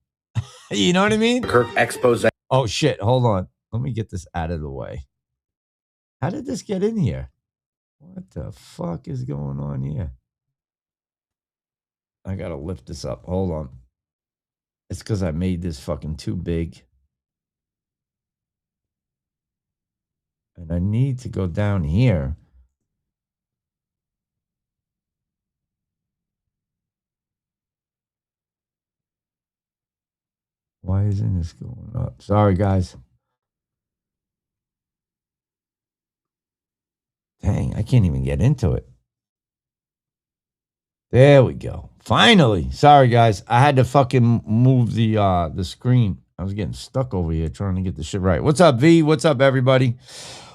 You know what I mean? Kirk expose. Oh, shit. Hold on. Let me get this out of the way. How did this get in here? What the fuck is going on here? I gotta lift this up. Hold on. It's because I made this fucking too big. And I need to go down here. Why isn't this going up? Sorry, guys. Dang, I can't even get into it. There we go. Finally. Sorry, guys. I had to fucking move the screen. I was getting stuck over here trying to get the shit right. What's up, V? What's up, everybody?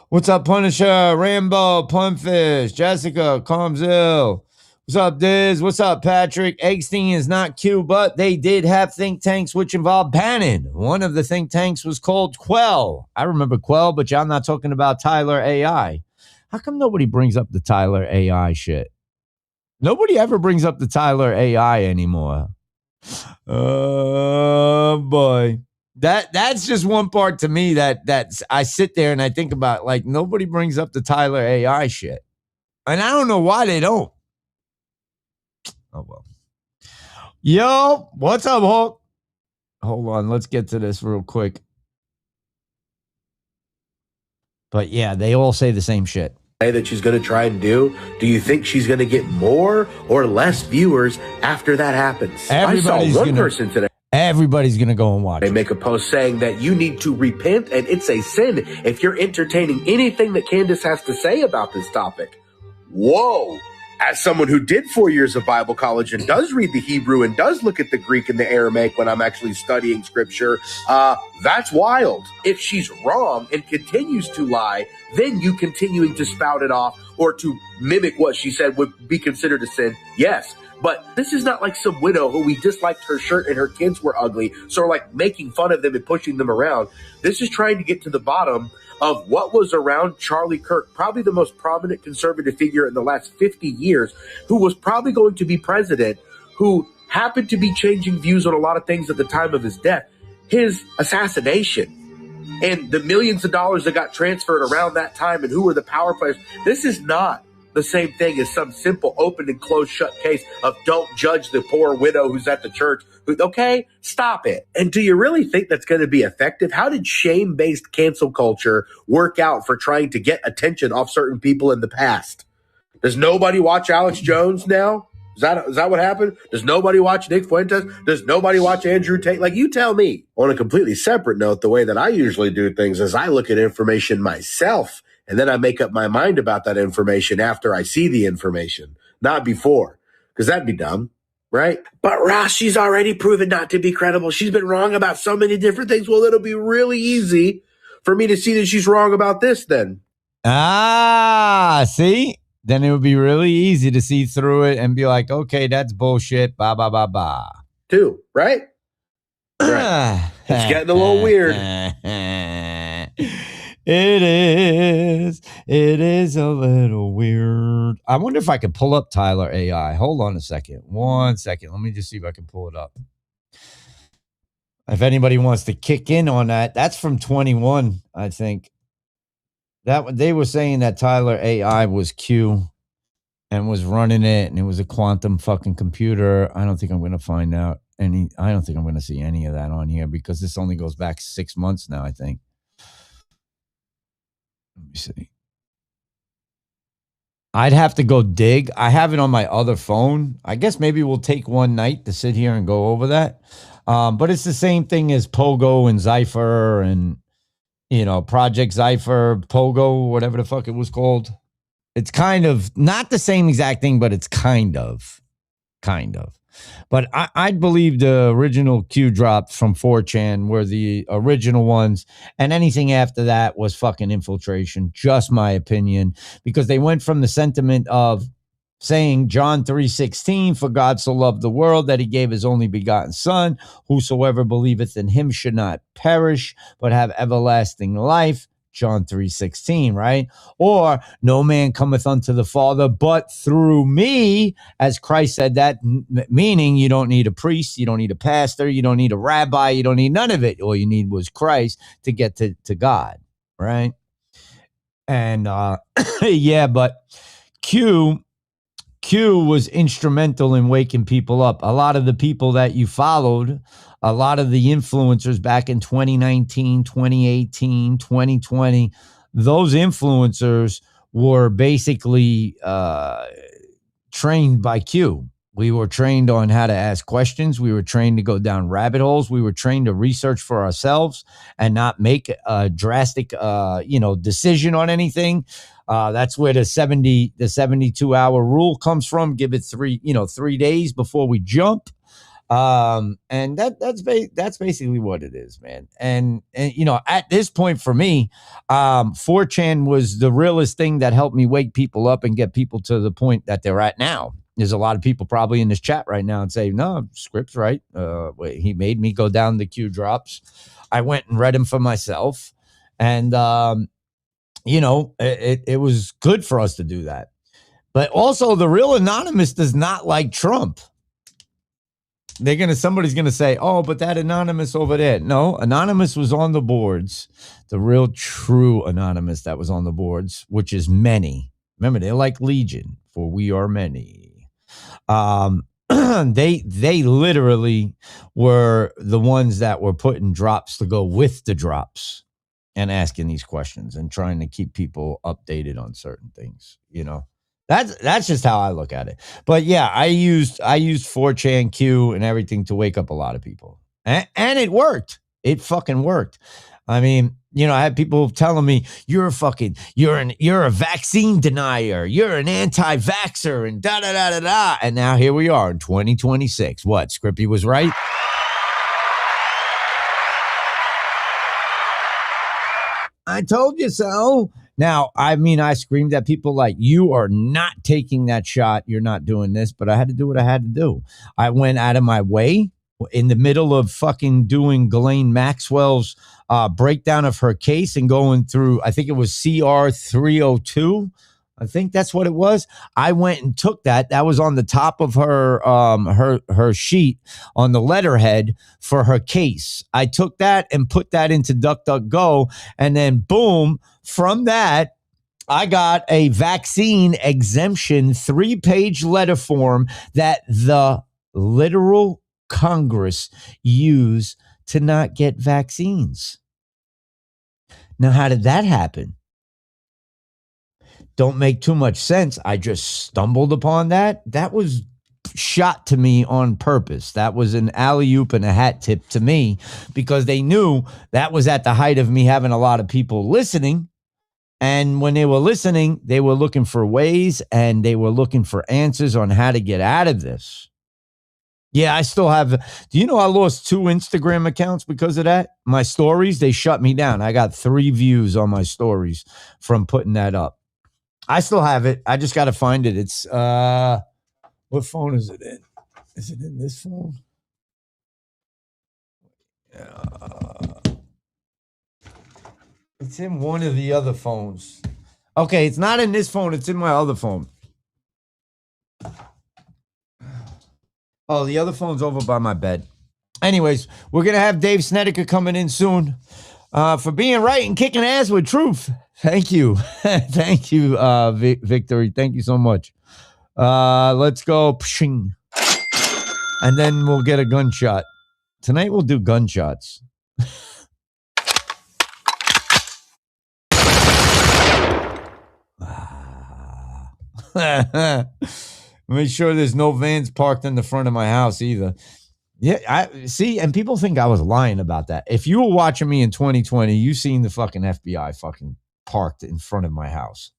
What's up, Punisher, Rambo, Plumfish, Jessica, Calmzill? What's up, Diz? What's up, Patrick? Eggstein is not Q, but they did have think tanks which involved Bannon. One of the think tanks was called Quell. I remember Quell, but y'all not talking about Tyler AI. How come nobody brings up the Tyler AI shit? Nobody ever brings up the Tyler AI anymore. Oh, boy. That's just one part to me that I sit there and I think about, like, nobody brings up the Tyler AI shit. And I don't know why they don't. Oh, well. Yo, what's up, Hulk? Hold on, let's get to this real quick. But yeah, they all say the same shit. That she's going to try and do you think she's going to get more or less viewers after that happens? I saw one person today. Everybody's going to go and watch. They make a post saying that you need to repent and it's a sin if you're entertaining anything that Candace has to say about this topic. Whoa. As someone who did 4 years of Bible college and does read the Hebrew and does look at the Greek and the Aramaic when I'm actually studying scripture, that's wild. If she's wrong and continues to lie, then you continuing to spout it off or to mimic what she said would be considered a sin. Yes. But this is not like some widow who we disliked her shirt and her kids were ugly. So we're like making fun of them and pushing them around. This is trying to get to the bottom of what was around Charlie Kirk, probably the most prominent conservative figure in the last 50 years, who was probably going to be president, who happened to be changing views on a lot of things at the time of his death. His assassination and the millions of dollars that got transferred around that time and who were the power players. This is not the same thing as some simple open and closed shut case of don't judge the poor widow who's at the church. Okay, stop it. And do you really think that's going to be effective? How did shame-based cancel culture work out for trying to get attention off certain people in the past? Does nobody watch Alex Jones now? Is that what happened? Does nobody watch Nick Fuentes? Does nobody watch Andrew Tate? Like, you tell me. On a completely separate note, the way that I usually do things is I look at information myself, and then I make up my mind about that information after I see the information, not before, because that'd be dumb, right? But Ross, she's already proven not to be credible. She's been wrong about so many different things. Well, it'll be really easy for me to see that she's wrong about this then. See? Then it would be really easy to see through it and be like, okay, that's bullshit, ba, ba, ba, ba. Too, right? Right. It's getting a little weird. It is a little weird. I wonder if I can pull up Tyler AI. Hold on a second. 1 second. Let me just see if I can pull it up. If anybody wants to kick in on that, that's from 21, I think. That they were saying that Tyler AI was Q and was running it, and it was a quantum fucking computer. I don't think I'm going to find out any. I don't think I'm going to see any of that on here because this only goes back 6 months now, I think. Let me see. I'd have to go dig. I have it on my other phone. I guess maybe we'll take one night to sit here and go over that. But it's the same thing as Pogo and Zypher and, Project Zypher, Pogo, whatever the fuck it was called. It's kind of not the same exact thing, but it's kind of. But I believe the original Q drops from 4chan were the original ones, and anything after that was fucking infiltration. Just my opinion, because they went from the sentiment of saying John 3:16, for God so loved the world that he gave his only begotten son, whosoever believeth in him should not perish, but have everlasting life. John 3:16, right? Or no man cometh unto the Father but through me, as Christ said that, meaning you don't need a priest, you don't need a pastor, you don't need a rabbi, you don't need none of it. All you need was Christ to get to God, right? And yeah, but Q was instrumental in waking people up. A lot of the people that you followed, a lot of the influencers back in 2019, 2018, 2020, those influencers were basically trained by Q. We were trained on how to ask questions. We were trained to go down rabbit holes. We were trained to research for ourselves and not make a drastic, decision on anything. That's where the 72-hour rule comes from. Give it 3 days before we jump. And that's basically what it is, man. And at this point for me, 4chan was the realest thing that helped me wake people up and get people to the point that they're at now. There's a lot of people probably in this chat right now and say, no, Skript's right. He made me go down the Q drops. I went and read them for myself. And, it was good for us to do that. But also the real anonymous does not like Trump. Somebody's going to say, oh, but that anonymous over there. No, anonymous was on the boards. The real true anonymous that was on the boards, which is many. Remember, they're like Legion, for we are many. they literally were the ones that were putting drops to go with the drops and asking these questions and trying to keep people updated on certain things. That's just how I look at it. But yeah, I used 4chan Q and everything to wake up a lot of people, and it worked. It fucking worked. I mean, I had people telling me you're a vaccine denier, you're an anti-vaxxer, and da da da da da. And now here we are in 2026. What? Skrippy was right. I told you so. Now, I mean, I screamed at people like, you are not taking that shot. You're not doing this. But I had to do what I had to do. I went out of my way in the middle of fucking doing Ghislaine Maxwell's breakdown of her case and going through, I think it was CR 302. I think that's what it was. I went and took that. That was on the top of her sheet on the letterhead for her case. I took that and put that into DuckDuckGo, and then boom, from that, I got a vaccine exemption 3-page letter form that the literal Congress used to not get vaccines. Now, how did that happen? Don't make too much sense. I just stumbled upon that. That was shot to me on purpose. That was an alley-oop and a hat tip to me, because they knew that was at the height of me having a lot of people listening. And when they were listening, they were looking for ways and they were looking for answers on how to get out of this. Yeah, I still have. Do you know I lost 2 Instagram accounts because of that? My stories, they shut me down. I got 3 views on my stories from putting that up. I still have it. I just got to find it. It's, what phone is it in? Is it in this phone? It's in one of the other phones. Okay, it's not in this phone. It's in my other phone. Oh, the other phone's over by my bed. Anyways, we're going to have Dave Snedeker coming in soon for being right and kicking ass with truth. Thank you. Thank you, Victory. Thank you so much. Let's go. Pshing. And then we'll get a gunshot. Tonight we'll do gunshots. Make sure there's no vans parked in the front of my house either. Yeah, I see, and people think I was lying about that. If you were watching me in 2020, you seen the fucking FBI fucking parked in front of my house.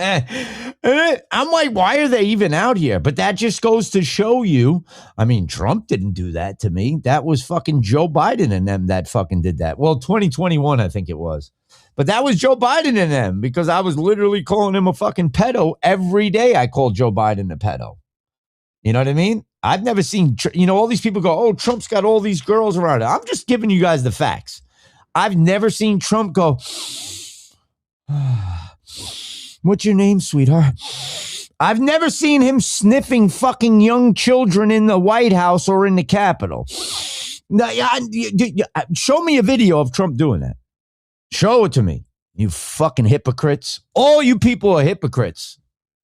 I'm like, why are they even out here? But that just goes to show you. I mean, Trump didn't do that to me. That was fucking Joe Biden and them that fucking did that. Well, 2021, I think it was. But that was Joe Biden and them, because I was literally calling him a fucking pedo every day. I called Joe Biden a pedo. You know what I mean? I've never seen, all these people go, oh, Trump's got all these girls around him. I'm just giving you guys the facts. I've never seen Trump go, what's your name, sweetheart? I've never seen him sniffing fucking young children in the White House or in the Capitol. Now, show me a video of Trump doing that. Show it to me, you fucking hypocrites. All you people are hypocrites.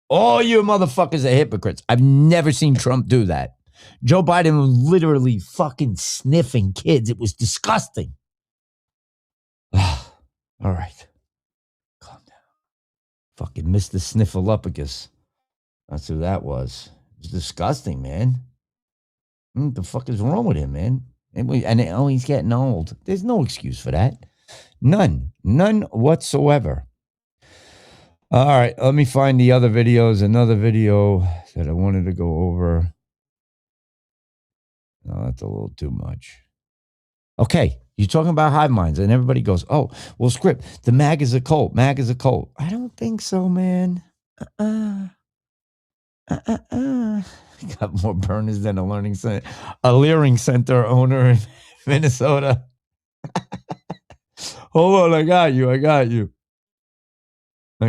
All you motherfuckers are hypocrites. I've never seen Trump do that. Joe Biden was literally fucking sniffing kids. It was disgusting. All right. Calm down. Fucking Mr. Sniffleupagus. That's who that was. It was disgusting, man. What the fuck is wrong with him, man? And he's getting old. There's no excuse for that. None whatsoever. All right, let me find the other videos. Another video that I wanted to go over. No, that's a little too much. Okay, you're talking about hive minds, and everybody goes, oh, well, Skript, the MAG is a cult. MAG is a cult. I don't think so, man. Got more burners than a learning center, a Leering Center owner in Minnesota. Hold on, I got you. I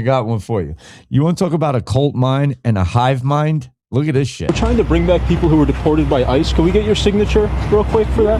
got one for you. You want to talk about a cult mind and a hive mind? Look at this shit. We're trying to bring back people who were deported by ICE. Can we get your signature real quick for that?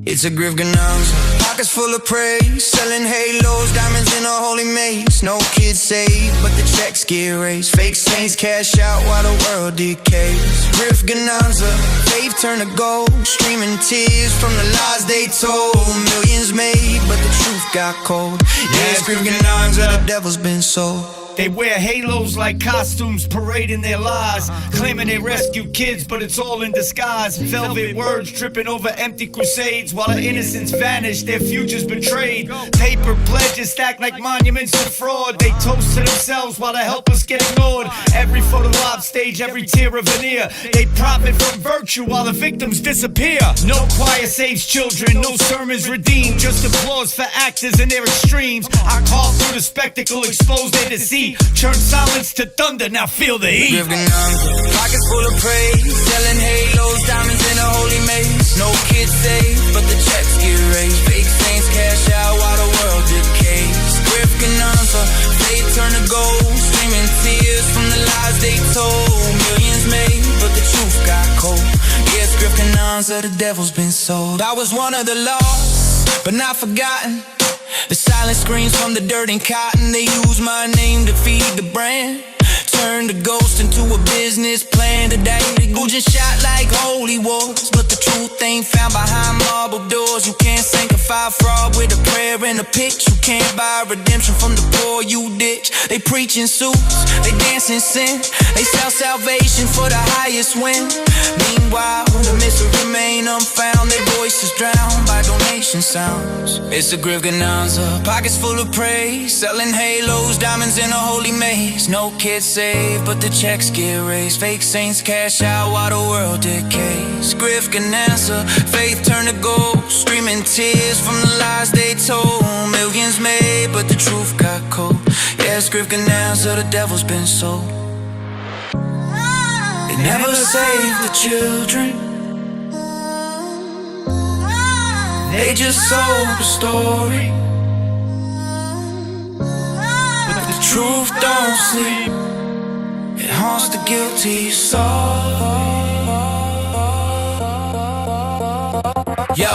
It's a grift ganonza, pockets full of praise, selling halos, diamonds in a holy maze. No kids saved, but the checks get raised. Fake saints cash out while the world decays. Grift ganonza, faith turn to gold, streaming tears from the lies they told. Millions made, but the truth got cold. Yeah, it's grift ganonza, the devil's been sold. They wear halos like costumes, parading their lies, claiming they rescue kids, but it's all in disguise. Velvet words tripping over empty crusades, while the innocents vanish, their futures betrayed. Paper pledges stacked like monuments to fraud. They toast to themselves while the helpless get ignored. Every photo op stage, every tear a veneer. They profit from virtue while the victims disappear. No choir saves children, no sermons redeemed, just applause for actors and their extremes. I call through the spectacle, expose their deceit. Turn silence to thunder, now feel the heat. Pockets full of praise, selling halos, diamonds in a holy maze. No kids saved, but the checks get raised. Fake saints cash out while the world decays. Grift ganonza, faith turn to gold, streaming tears from the lies they told. Millions made, but the truth got cold. Yeah, it's grift ganonza, the devil's been sold. I was one of the lost, but not forgotten. The silent screams from the dirt and cotton. They use my name to feed the brand. Turn the ghost into a business plan today. Who just shot like holy wars, but the truth ain't found behind marble doors. You can't sanctify fraud with a prayer and a pitch. You can't buy redemption from the poor you ditch. They preach in suits, they dance in sin. They sell salvation for the highest win. Meanwhile, the mystery remain unfound. Their voices drowned by donation sounds. It's a grift ganonza, pockets full of praise, selling halos, diamonds in a holy maze. No kids saved, but the checks get raised. Fake saints cash out while the world decays. Grift ganonza, faith turn to gold, streaming tears from the lies they told. Millions made, but the truth got cold. Yeah, it's grift ganonza, the devil's been sold. They never saved the children, they just sold the story. But the truth don't sleep, it haunts the guilty soul. Yo,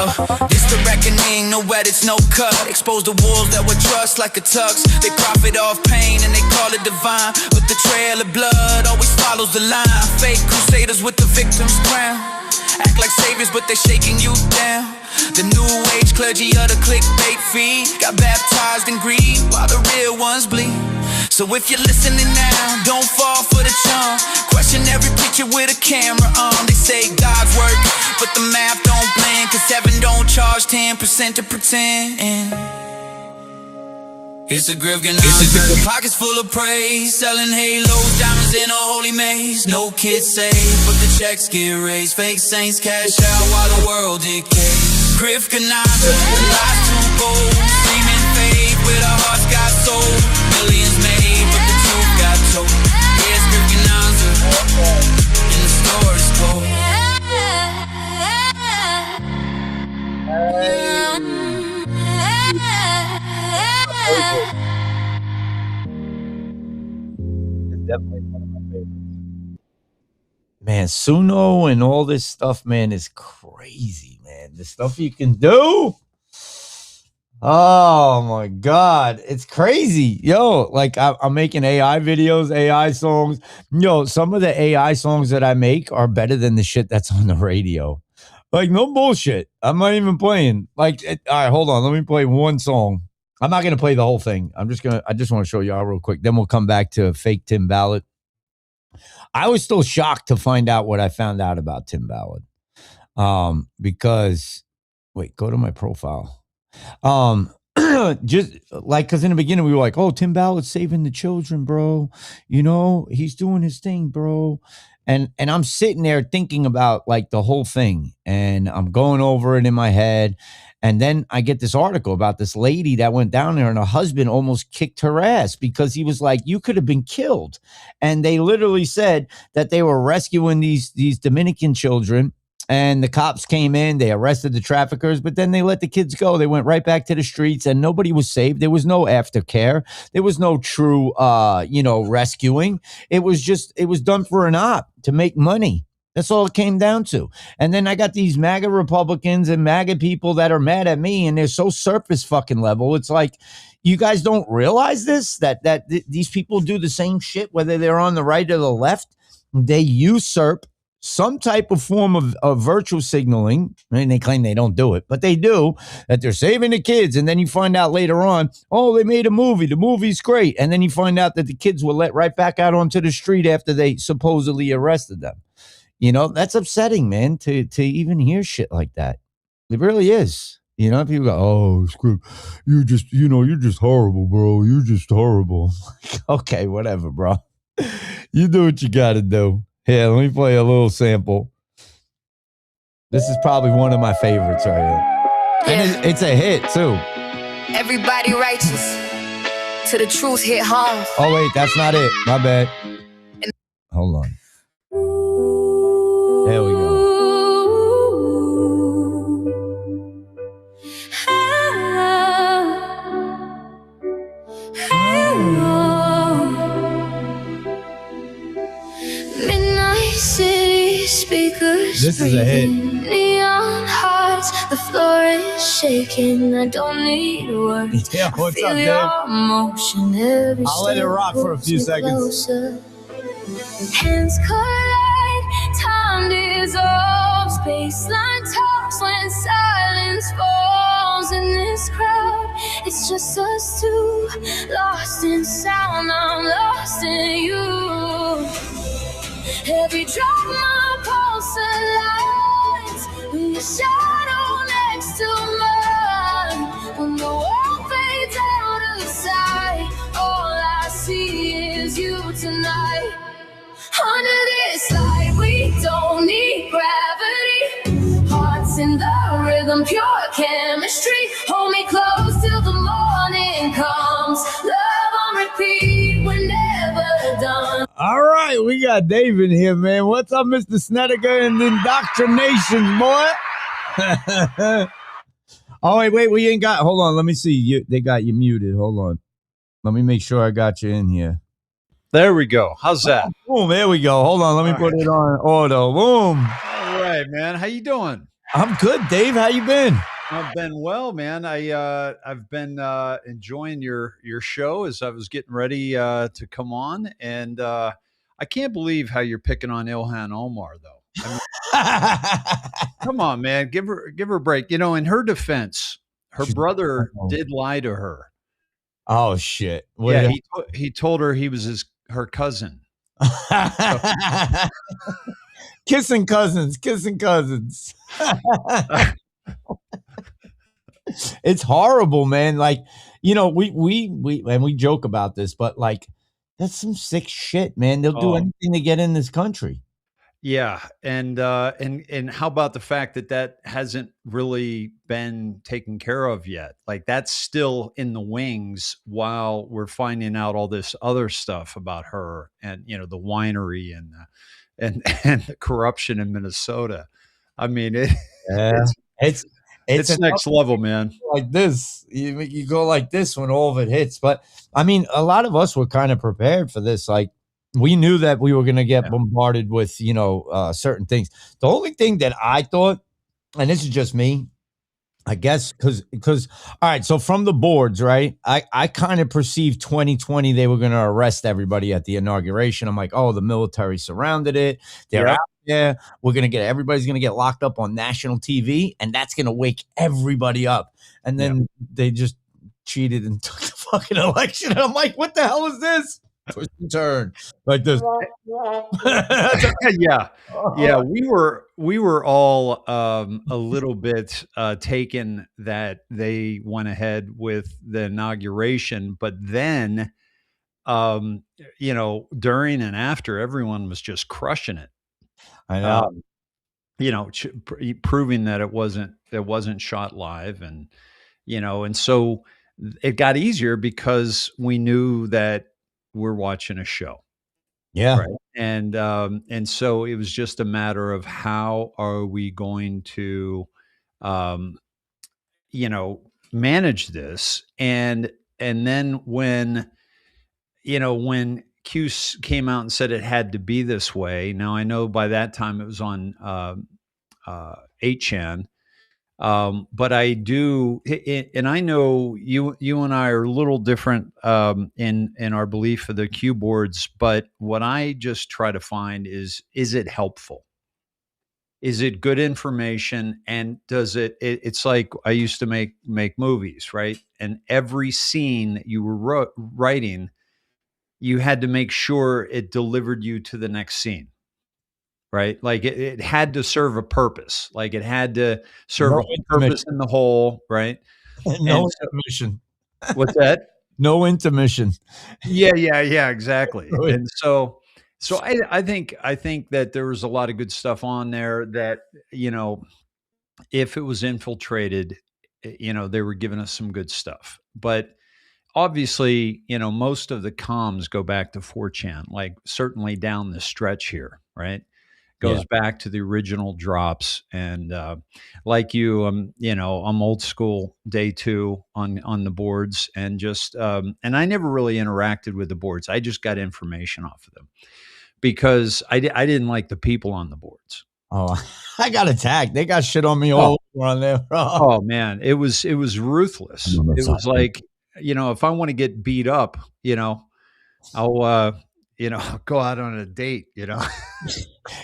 this the reckoning, no edits, no cut. Expose the wolves that would trust like a tux. They profit off pain and they call it divine, but the trail of blood always follows the line. Fake crusaders with the victim's crown, act like saviors but they're shaking you down. The new age clergy of the clickbait feed got baptized in greed while the real ones bleed. So if you're listening now, don't fall for the charm. Question every picture with a camera on. They say God's work, but the math don't blend, cause heaven don't charge 10% to pretend. It's a grift ganonza, pockets full of praise, selling halos, diamonds in a holy maze. No kids saved, but the checks get raised. Fake saints cash out while the world decays. Grift ganonza, lies too bold, screaming faith with our hearts got sold. Millions made, but the truth got told. Yeah, it's grift ganonza, and the story's told. It's definitely one of my favorites. Man, Suno and all this stuff, man, is crazy, man. The stuff you can do. Oh my God, it's crazy. Yo, like I'm making AI videos, AI songs. Yo, some of the AI songs that I make are better than the shit that's on the radio. Like, no bullshit. I'm not even playing. Like, all right, hold on. Let me play one song. I'm not going to play the whole thing. I just want to show y'all real quick. Then we'll come back to fake Tim Ballard. I was still shocked to find out what I found out about Tim Ballard. Because, wait, go to my profile. Just like, because in the beginning we were like, oh, Tim Ballard's saving the children, bro. You know, he's doing his thing, bro. And I'm sitting there thinking about like the whole thing, and I'm going over it in my head. And then I get this article about this lady that went down there and her husband almost kicked her ass because he was like, you could have been killed. And they literally said that they were rescuing these Dominican children, and the cops came in, they arrested the traffickers, but then they let the kids go. They went right back to the streets and nobody was saved. There was no aftercare. There was no true, rescuing. It was done for an op to make money. That's all it came down to. And then I got these MAGA Republicans and MAGA people that are mad at me, and they're so surface fucking level. It's like, you guys don't realize this, that these people do the same shit, whether they're on the right or the left. They usurp some type of form of virtual signaling. I mean, they claim they don't do it, but they do, that they're saving the kids. And then you find out later on, oh, they made a movie. The movie's great. And then you find out that the kids were let right back out onto the street after they supposedly arrested them. You know, that's upsetting, man, to even hear shit like that. It really is. You know, people go, oh, Skript, you're just horrible, bro. You're just horrible. Okay, whatever, bro. You do what you got to do. Here, let me play a little sample. This is probably one of my favorites right here. And it's a hit, too. Everybody righteous till the truth hit home. Oh, wait, that's not it. My bad. Hold on. There we go. Midnight city speakers. This is a hit. Neon hearts, the floor is shaking. I don't need words. Yeah, what's I feel up, your Dave? emotion every I'll let it step rock for a pulls few me seconds. closer. Hands collide, time dissolves, baseline talks when silence falls in this crowd. It's just us two, lost in sound, I'm lost in you. Every drop my pulse aligns with your shadow next to mine. When the world fades out of sight, all I see is you tonight. Under this light, we don't need gravity. Hearts in the rhythm, pure chemistry. Hold me close till the morning comes. Love on repeat, we're never done. All right, we got Dave in here, man. What's up, Mr. Snedeker and Indoctrination, boy? Oh, wait, we ain't got, hold on, let me see. They got you muted. Hold on. Let me make sure I got you in here. There we go. How's that? Boom, there we go. Hold on, let me put it on auto. Boom. All right, man. How you doing? I'm good, Dave. How you been? I've been well, man. I've been enjoying your show as I was getting ready to come on, and I can't believe how you're picking on Ilhan Omar, though. I mean, come on, man. Give her a break. You know, in her defense, her brother did lie to her. Oh shit! Yeah, he told her he was her cousin. Kissing cousins. It's horrible, man. Like, you know, we joke about this, but like, that's some sick shit, man. They'll do anything to get in this country. Yeah, and how about the fact that hasn't really been taken care of yet? Like, that's still in the wings while we're finding out all this other stuff about her, and you know, the winery and the corruption in Minnesota. I mean, it's next level, man. Like this, you go like this when all of it hits. But I mean, a lot of us were kind of prepared for this. Like, we knew that we were going to get bombarded with, you know, certain things. The only thing that I thought, and this is just me, I guess, because all right, so from the boards, right, I kind of perceived 2020 they were going to arrest everybody at the inauguration. I'm like, oh, the military surrounded it. They're out there. Everybody's going to get locked up on national TV, and that's going to wake everybody up. And then they just cheated and took the fucking election. And I'm like, what the hell is this? Twist and turn like this. Yeah. We were all a little bit taken that they went ahead with the inauguration, but then you know, during and after, everyone was just crushing it. I know. You know, proving that it wasn't shot live, and you know, and so it got easier because we knew that we're watching a show. Yeah. Right. And so it was just a matter of how are we going to, you know, manage this. And then when Q came out and said it had to be this way. Now I know by that time it was on 8chan. But I do, and I know you and I are a little different in our belief of the Q boards. But what I just try to find is it helpful? Is it good information? And does it's like I used to make movies, right? And every scene that you were writing, you had to make sure it delivered you to the next scene. Right? Like it had to serve a purpose. Like it had to serve a purpose in the whole, right? No intermission. What's that? No intermission. Yeah, exactly. And so I think that there was a lot of good stuff on there that, if it was infiltrated, they were giving us some good stuff. But obviously, most of the comms go back to 4chan, like certainly down the stretch here, right? Goes back to the original drops. And like you, I'm old school day 2 on the boards, and just and I never really interacted with the boards. I just got information off of them because I didn't like the people on the boards. Oh, I got attacked. They got shit on me all over on there, bro. Oh man, it was ruthless. It was like, if I want to get beat up, I'll go out on a date,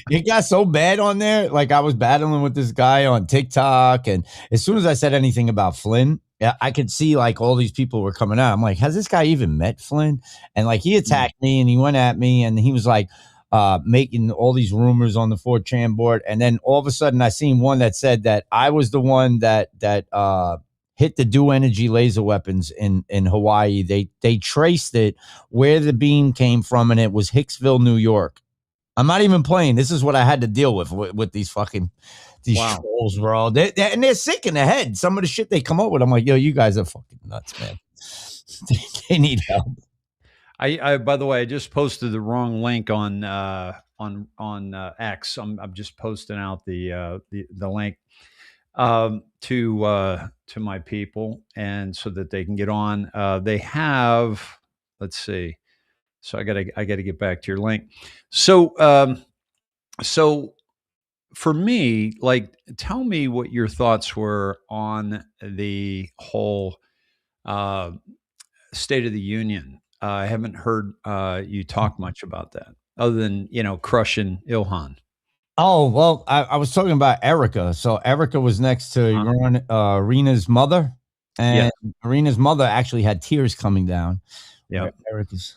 It got so bad on there. Like I was battling with this guy on TikTok, and as soon as I said anything about Flynn, I could see like all these people were coming out. I'm like, has this guy even met Flynn? And like he attacked me and he went at me and he was like making all these rumors on the 4chan board. And then all of a sudden I seen one that said that I was the one that hit the Dew Energy laser weapons in Hawaii. They traced it where the beam came from, and it was Hicksville, New York. I'm not even playing. This is what I had to deal with these fucking trolls, bro. They're sick in the head. Some of the shit they come up with, I'm like, yo, you guys are fucking nuts, man. They need help. I by the way, I just posted the wrong link on X. I'm just posting out the link to my people, and so that they can get on. They have, let's see. So I gotta get back to your link. So for me, like, tell me what your thoughts were on the whole State of the Union. I haven't heard you talk much about that, other than crushing Ilhan. Oh, well, I was talking about Erica. So Erica was next to Rena's mother, and Rena's mother actually had tears coming down. Yeah, Erica's.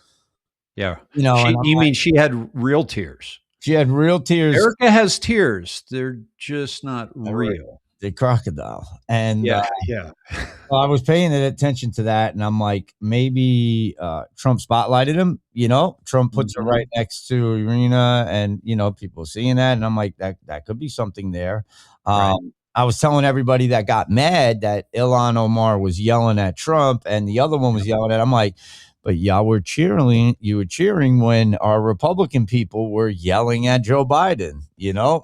Yeah, you mean she had real tears? She had real tears. Erica has tears. They're just not real. The crocodile. And yeah. I was paying attention to that, and I'm like, maybe Trump spotlighted him. Trump puts her right next to Irina, and people seeing that, and I'm like, that could be something there. Right. I was telling everybody that got mad that Ilhan Omar was yelling at Trump, and the other one was yelling at. I'm like, but y'all were cheering. You were cheering when our Republican people were yelling at Joe Biden,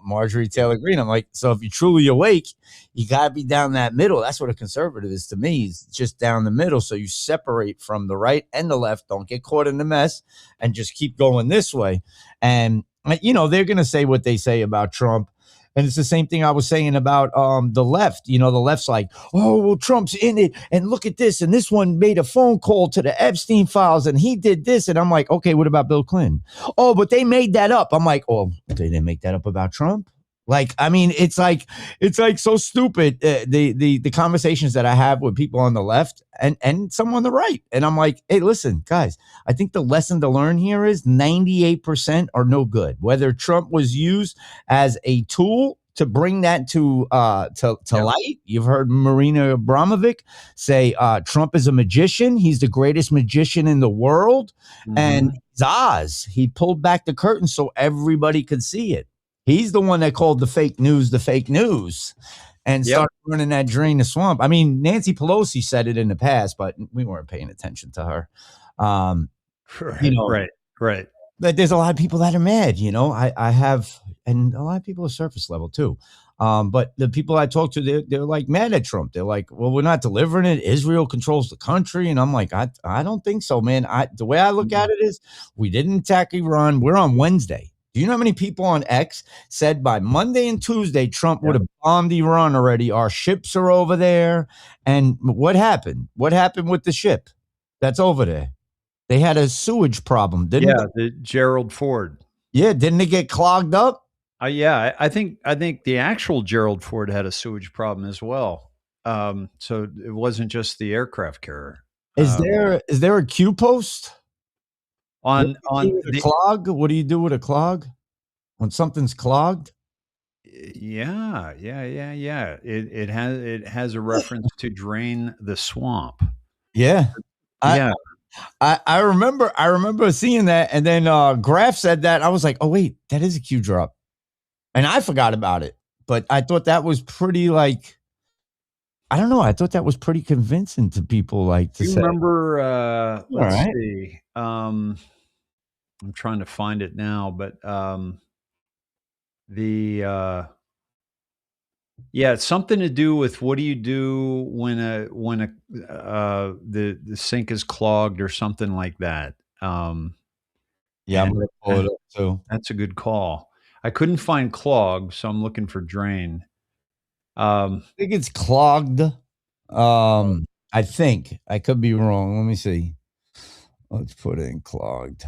Marjorie Taylor Greene. I'm like, so if you're truly awake, you got to be down that middle. That's what a conservative is to me. It's just down the middle. So you separate from the right and the left. Don't get caught in the mess and just keep going this way. And, they're going to say what they say about Trump. And it's the same thing I was saying about the left. The left's like, oh, well, Trump's in it. And look at this. And this one made a phone call to the Epstein files. And he did this. And I'm like, okay, what about Bill Clinton? Oh, but they made that up. I'm like, oh, they didn't make that up about Trump. Like, I mean, it's like so stupid. The conversations that I have with people on the left and some on the right. And I'm like, hey, listen, guys, I think the lesson to learn here is 98% are no good. Whether Trump was used as a tool to bring that to light. You've heard Marina Abramovic say Trump is a magician. He's the greatest magician in the world. Mm-hmm. And Oz, he pulled back the curtain so everybody could see it. He's the one that called the fake news and started running that drain the swamp. I mean, Nancy Pelosi said it in the past, but we weren't paying attention to her. Right. But there's a lot of people that are mad, I have, and a lot of people are surface level too. But the people I talk to, they're like mad at Trump. They're like, well, we're not delivering it. Israel controls the country. And I'm like, I don't think so, man. The way I look at it is we didn't attack Iran. We're on Wednesday. Do you know how many people on X said by Monday and Tuesday, Trump would have bombed Iran already? Our ships are over there. And what happened? What happened with the ship that's over there? They had a sewage problem, didn't they? the Gerald Ford. Yeah, didn't it get clogged up? I think the actual Gerald Ford had a sewage problem as well. So it wasn't just the aircraft carrier. Is there a Q post on the clog? What do you do with a clog when something's clogged? Yeah. It has a reference to drain the swamp. Yeah. I remember seeing that, and then Graf said that. I was like, oh wait, that is a Q drop. And I forgot about it. But I thought that was pretty like, I don't know. I thought that was pretty convincing to people. Like to you say, remember, let's right. see. I'm trying to find it now, but it's something to do with what do you do when the sink is clogged or something like that. I'm gonna pull it up too. That's a good call. I couldn't find clog, so I'm looking for drain. I think it's clogged. I think I could be wrong. Let me see. Let's put in clogged.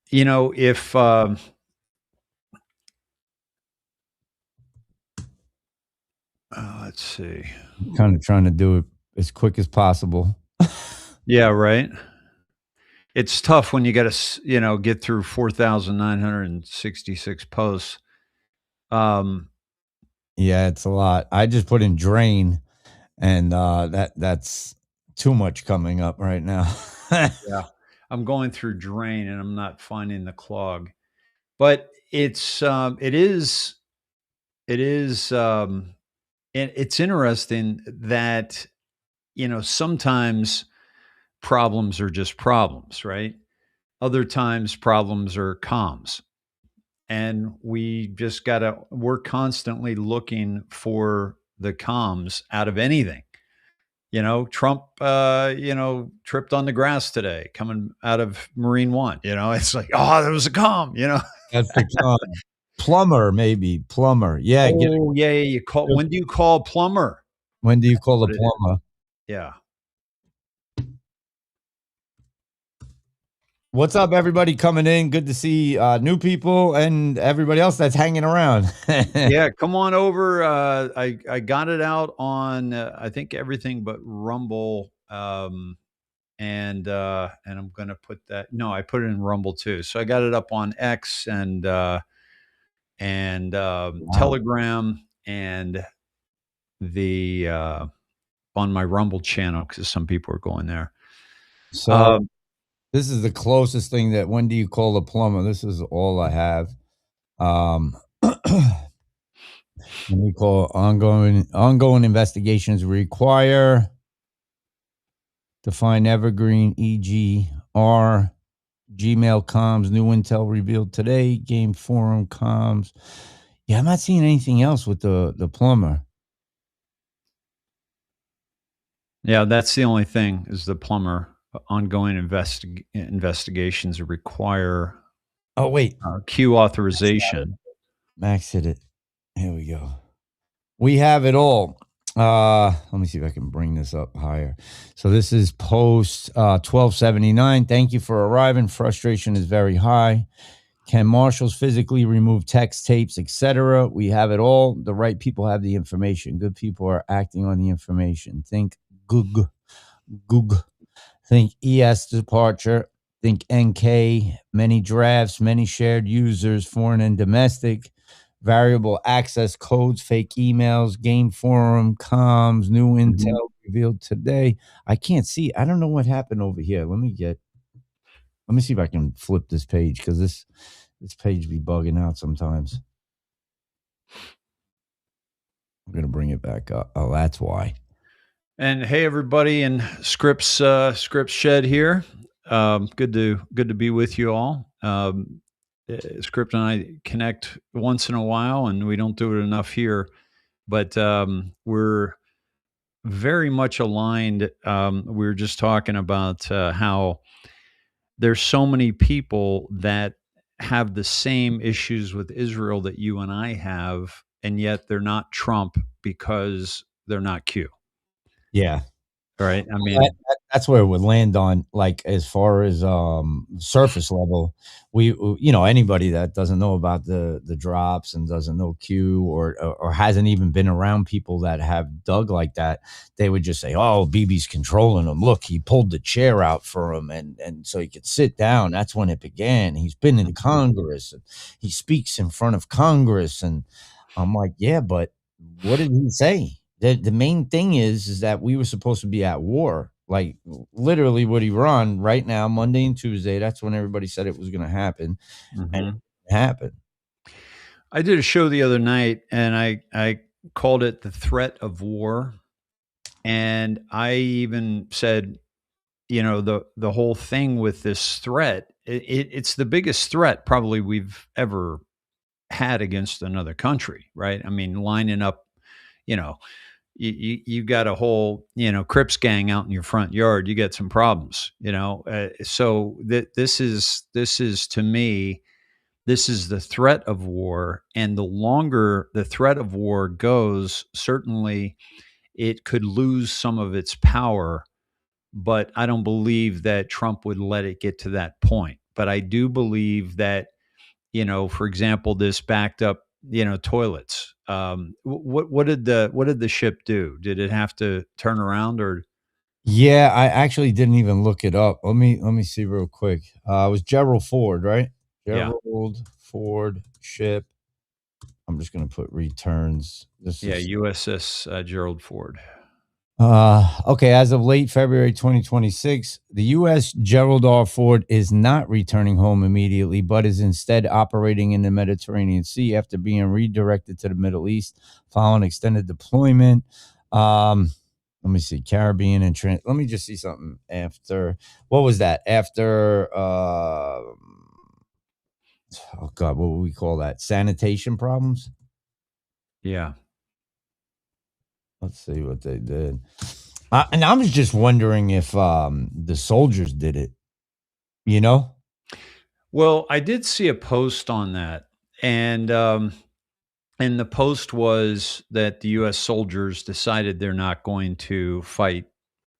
You know, if let's see. I'm kind of trying to do it as quick as possible. Yeah, right. It's tough when you got to, get through 4,966 posts. Yeah, it's a lot. I just put in drain, and that's too much coming up right now. Yeah, I'm going through drain, and I'm not finding the clog. But it is, and it's interesting that sometimes problems are just problems, right? Other times problems are comms. And we're constantly looking for the comms out of anything. Trump, tripped on the grass today coming out of Marine One. It's like, oh, there was a comm, That's the comm. Plumber, maybe. Plumber. Yeah. You call. When do you call plumber? When do you call the plumber? Yeah. What's up, everybody coming in? Good to see new people and everybody else that's hanging around. Yeah, come on over. I got it out on I think everything but Rumble, and I'm gonna put that. No, I put it in Rumble too. So I got it up on X and Telegram and the on my Rumble channel because some people are going there. So. This is the closest thing that when do you call the plumber? This is all I have. We call ongoing investigations require define evergreen EGR Gmail comms new intel revealed today game forum comms. Yeah, I'm not seeing anything else with the plumber. Yeah, that's the only thing is the plumber. Ongoing investigations require. Oh wait, Q authorization. Max hit it. Here we go. We have it all. Let me see if I can bring this up higher. So this is post 1279. Thank you for arriving. Frustration is very high. Can marshals physically remove text tapes, etc.? We have it all. The right people have the information. Good people are acting on the information. Think Goog. Think ES departure. Think NK. Many drafts, many shared users, foreign and domestic. Variable access codes, fake emails, game forum, comms, new intel revealed today. I can't see. I don't know what happened over here. Let me see if I can flip this page because this page be bugging out sometimes. I'm going to bring it back up. Oh, that's why. And hey, everybody in Script Shed here. Good to be with you all. Skript and I connect once in a while, and we don't do it enough here. But we're very much aligned. We were just talking about how there's so many people that have the same issues with Israel that you and I have, and yet they're not Trump because they're not Q. Yeah. Right. I mean, that's where it would land on, like, as far as surface level. We, anybody that doesn't know about the drops and doesn't know Q, or hasn't even been around people that have dug like that, they would just say, "Oh, BB's controlling him. Look, he pulled the chair out for him, and so he could sit down. That's when it began. He's been in Congress, and he speaks in front of Congress." And I'm like, yeah, but what did he say? The main thing is that we were supposed to be at war. Like, literally what he run right now, Monday and Tuesday. That's when everybody said it was going to happen. And it happened. I did a show the other night, and I called it The Threat of War. And I even said, the whole thing with this threat, it's the biggest threat probably we've ever had against another country, right? I mean, lining up, you got a whole, Crips gang out in your front yard, you get some problems, so this is to me, this is the threat of war. And the longer the threat of war goes, certainly it could lose some of its power, but I don't believe that Trump would let it get to that point. But I do believe that, for example, this backed up, toilets. What did the ship do? Did it have to turn around, or? Yeah, I actually didn't even look it up. Let me see real quick. It was Gerald Ford, right? Gerald Ford ship. I'm just gonna put returns. USS Gerald Ford. Okay, as of late February 2026, the U.S. Gerald R. Ford is not returning home immediately, but is instead operating in the Mediterranean Sea after being redirected to the Middle East following extended deployment. Let me see, Caribbean and let me just see something after. What was that? After, oh God, what would we call that? Sanitation problems? Yeah. Let's see what they did. And I was just wondering if the soldiers did it, Well, I did see a post on that. And the post was that the U.S. soldiers decided they're not going to fight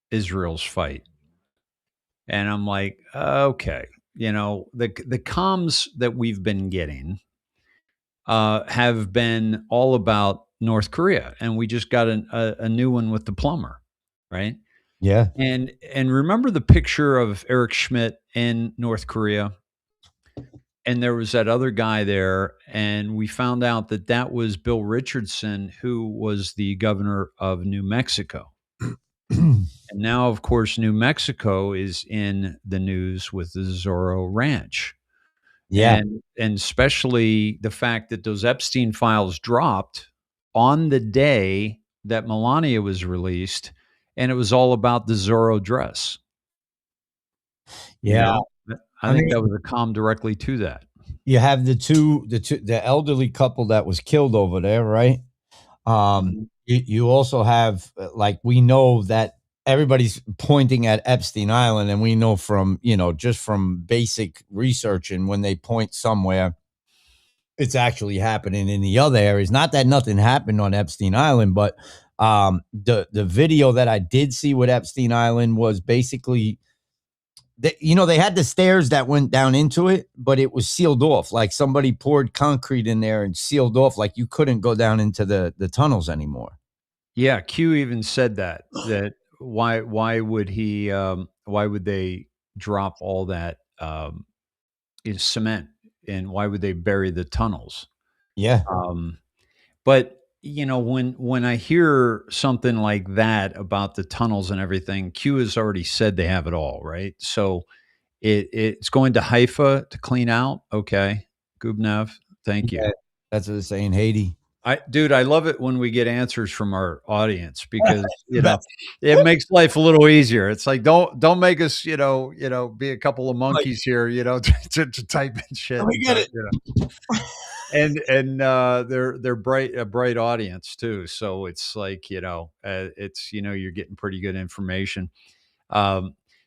Israel's fight. And I'm like, okay, the comms that we've been getting have been all about North Korea, and we just got a new one with the plumber, right? Yeah. And remember the picture of Eric Schmidt in North Korea, and there was that other guy there, and we found out that was Bill Richardson, who was the governor of New Mexico. And now, of course, New Mexico is in the news with the Zorro Ranch. Yeah. And especially the fact that those Epstein files dropped on the day that Melania was released, and it was all about the Zorro dress. Yeah. I think that was a comm directly to that. You have the elderly couple that was killed over there, right? You also have, like, we know that everybody's pointing at Epstein Island, and we know from, just from basic research, and when they point somewhere, it's actually happening in the other areas. Not that nothing happened on Epstein Island, but the video that I did see with Epstein Island was basically, they had the stairs that went down into it, but it was sealed off. Like somebody poured concrete in there and sealed off. Like you couldn't go down into the tunnels anymore. Yeah. Q even said that why would he, why would they drop all that in cement, and why would they bury the tunnels? Yeah. But when I hear something like that about the tunnels and everything, Q has already said they have it all, right? So it's going to Haifa to clean out. Okay. Gubnev, thank you. Yeah, that's what they're saying, Haiti. Dude, I love it when we get answers from our audience because it makes life a little easier. It's like don't make us be a couple of monkeys here to type in shit. We get it. And they're a bright audience too. So it's like it's you're getting pretty good information.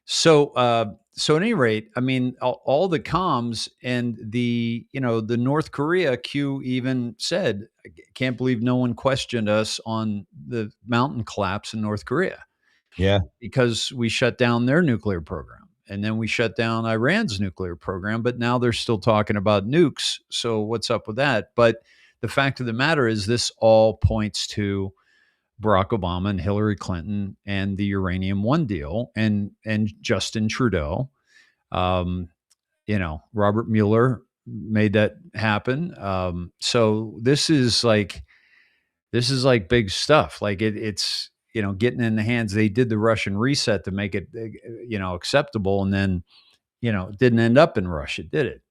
So at any rate, I mean, all the comms and the North Korea Q even said, "I can't believe no one questioned us on the mountain collapse in North Korea." Yeah, because we shut down their nuclear program, and then we shut down Iran's nuclear program. But now they're still talking about nukes. So what's up with that? But the fact of the matter is, this all points to Barack Obama and Hillary Clinton and the Uranium One deal and Justin Trudeau. Robert Mueller made that happen. So this is like big stuff. Like it's getting in the hands. They did the Russian reset to make it acceptable, and then it didn't end up in Russia, did it?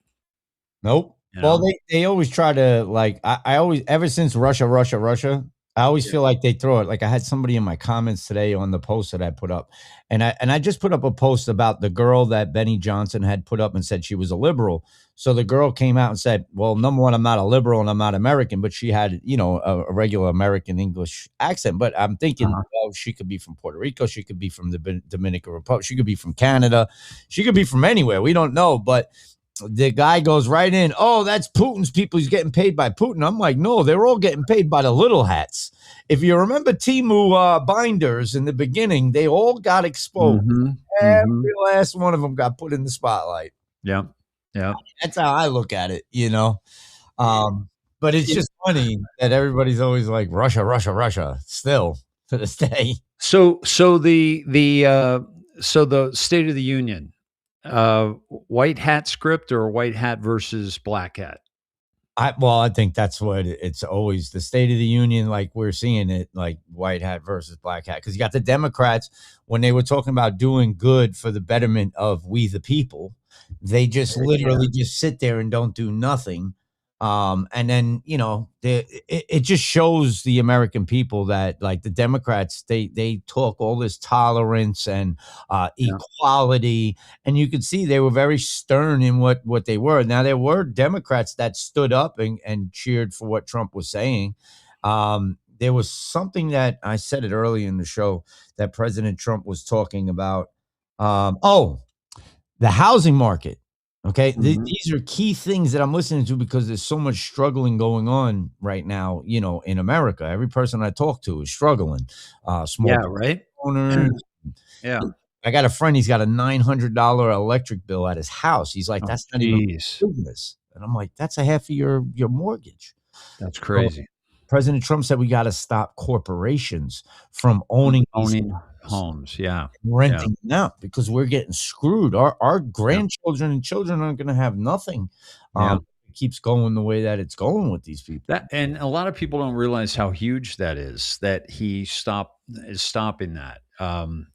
Nope. Well, they always try to I always ever since Russia, I always feel like they throw it. Like I had somebody in my comments today on the post that I put up, and I just put up a post about the girl that Benny Johnson had put up and said she was a liberal. So the girl came out and said, "Well, number one, I'm not a liberal and I'm not American," but she had a regular American English accent. But I'm thinking, well, she could be from Puerto Rico, she could be from the Dominican Republic, she could be from Canada, she could be from anywhere. We don't know, but the guy goes right in, "Oh, that's Putin's people. He's getting paid by Putin." I'm like, no, they're all getting paid by the little hats. If you remember Timu binders in the beginning, they all got exposed. Every last one of them got put in the spotlight. Yeah. Yeah. That's how I look at it, But it's just funny that everybody's always like Russia, still to this day. So the State of the Union, white hat script or white hat versus black hat? I think that's what it's always, the State of the Union, like we're seeing it, like white hat versus black hat. Because you got the Democrats, when they were talking about doing good for the betterment of we the people, they just literally just sit there and don't do nothing. And then, it just shows the American people that, like, the Democrats, they talk all this tolerance and equality, and you could see they were very stern in what they were. Now, there were Democrats that stood up and cheered for what Trump was saying. There was something that I said it early in the show that President Trump was talking about. The housing market. Okay. These are key things that I'm listening to because there's so much struggling going on right now, in America. Every person I talk to is struggling. Small owners. Yeah. I got a friend, he's got a $900 electric bill at his house. He's like, that's not even business. And I'm like, that's a half of your mortgage. That's crazy. So President Trump said we got to stop corporations from owning homes, renting them out, because we're getting screwed. Our grandchildren and children aren't going to have nothing. It keeps going the way that it's going with these people. And a lot of people don't realize how huge that is. That he is stopping that.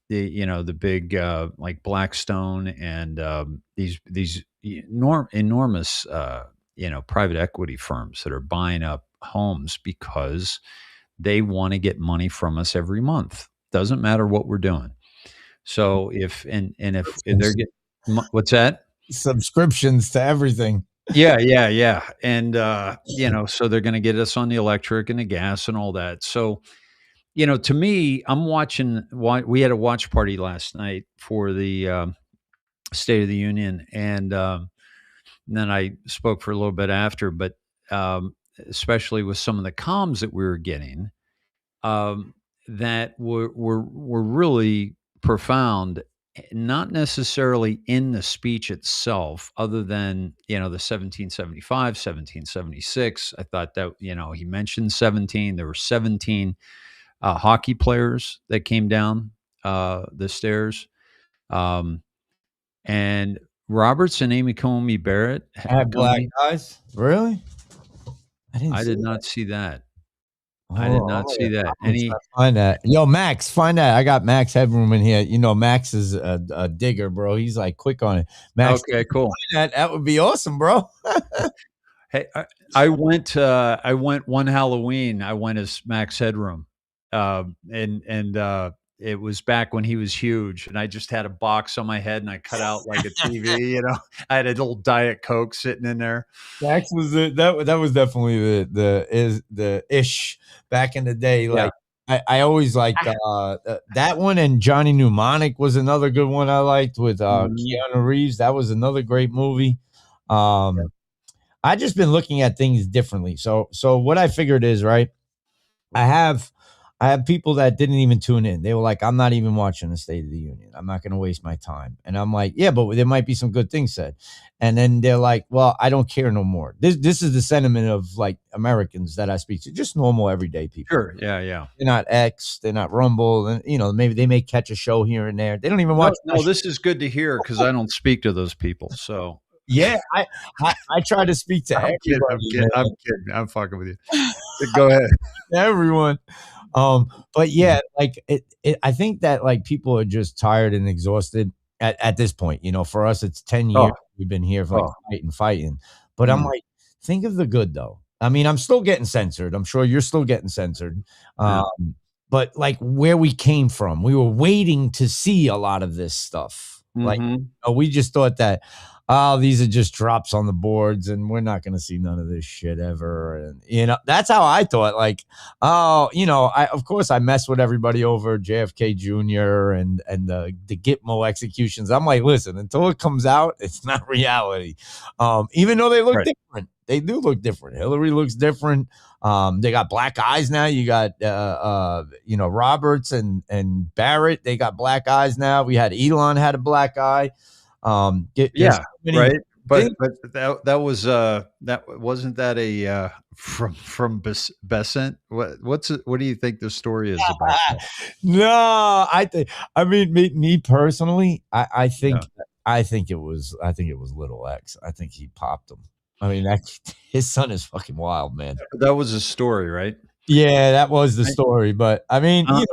The big like Blackstone and these enormous private equity firms that are buying up homes because they want to get money from us every month. Doesn't matter what we're doing. So if they're getting, what's that? Subscriptions to everything. Yeah. And, so they're going to get us on the electric and the gas and all that. So, to me, we had a watch party last night for the State of the Union. And then I spoke for a little bit after, but especially with some of the comms that we were getting, that were really profound, not necessarily in the speech itself, other than, the 1775, 1776. I thought that, he mentioned 17. There were 17 hockey players that came down the stairs. And Roberts and Amy Coney Barrett had black eyes. Really? I did not see that. I did not see that. Find that. Yo, Max, find that. I got Max Headroom in here. Max is a digger, bro. He's like quick on it. Max, okay, cool. That would be awesome, bro. Hey, I went one Halloween. I went as Max Headroom, and it was back when he was huge, and I just had a box on my head, and I cut out like a TV. I had a little Diet Coke sitting in there. Max was that was definitely the ish back in the day. Like I always liked that one, and Johnny Mnemonic was another good one I liked with Keanu Reeves. That was another great movie. I just been looking at things differently. So what I figured is, right, I have people that didn't even tune in. They were like, I'm not even watching the State of the Union. I'm not going to waste my time. And I'm like, yeah, but there might be some good things said. And then they're like, well, I don't care no more. This is the sentiment of like Americans that I speak to, just normal everyday people. Sure. Yeah. They're not X, they're not Rumble. And, maybe they may catch a show here and there. They don't even watch. No, this is good to hear because I don't speak to those people. So. Yeah, I try to speak to everybody. I'm kidding. I'm fucking with you. Go ahead. Everyone. But yeah, like I think that like people are just tired and exhausted at this point. For us, it's 10 years we've been here for fighting. But I'm like, think of the good though. I mean, I'm still getting censored. I'm sure you're still getting censored. But like where we came from, we were waiting to see a lot of this stuff. Like we just thought that, these are just drops on the boards and we're not going to see none of this shit ever. And, that's how I thought. Like, of course I mess with everybody over JFK Jr. and the Gitmo executions. I'm like, listen, until it comes out, it's not reality. Even though they look different, they do look different. Hillary looks different. They got black eyes now. You got, Roberts and Barrett. They got black eyes now. We had Elon had a black eye. Right. But that was that wasn't that a from Besant? What do you think the story is about that? No, I mean me personally, I think it was Little X. I think he popped him. I mean, his son is fucking wild, man. That was a story, right? Yeah, that was the story. But I mean, I'm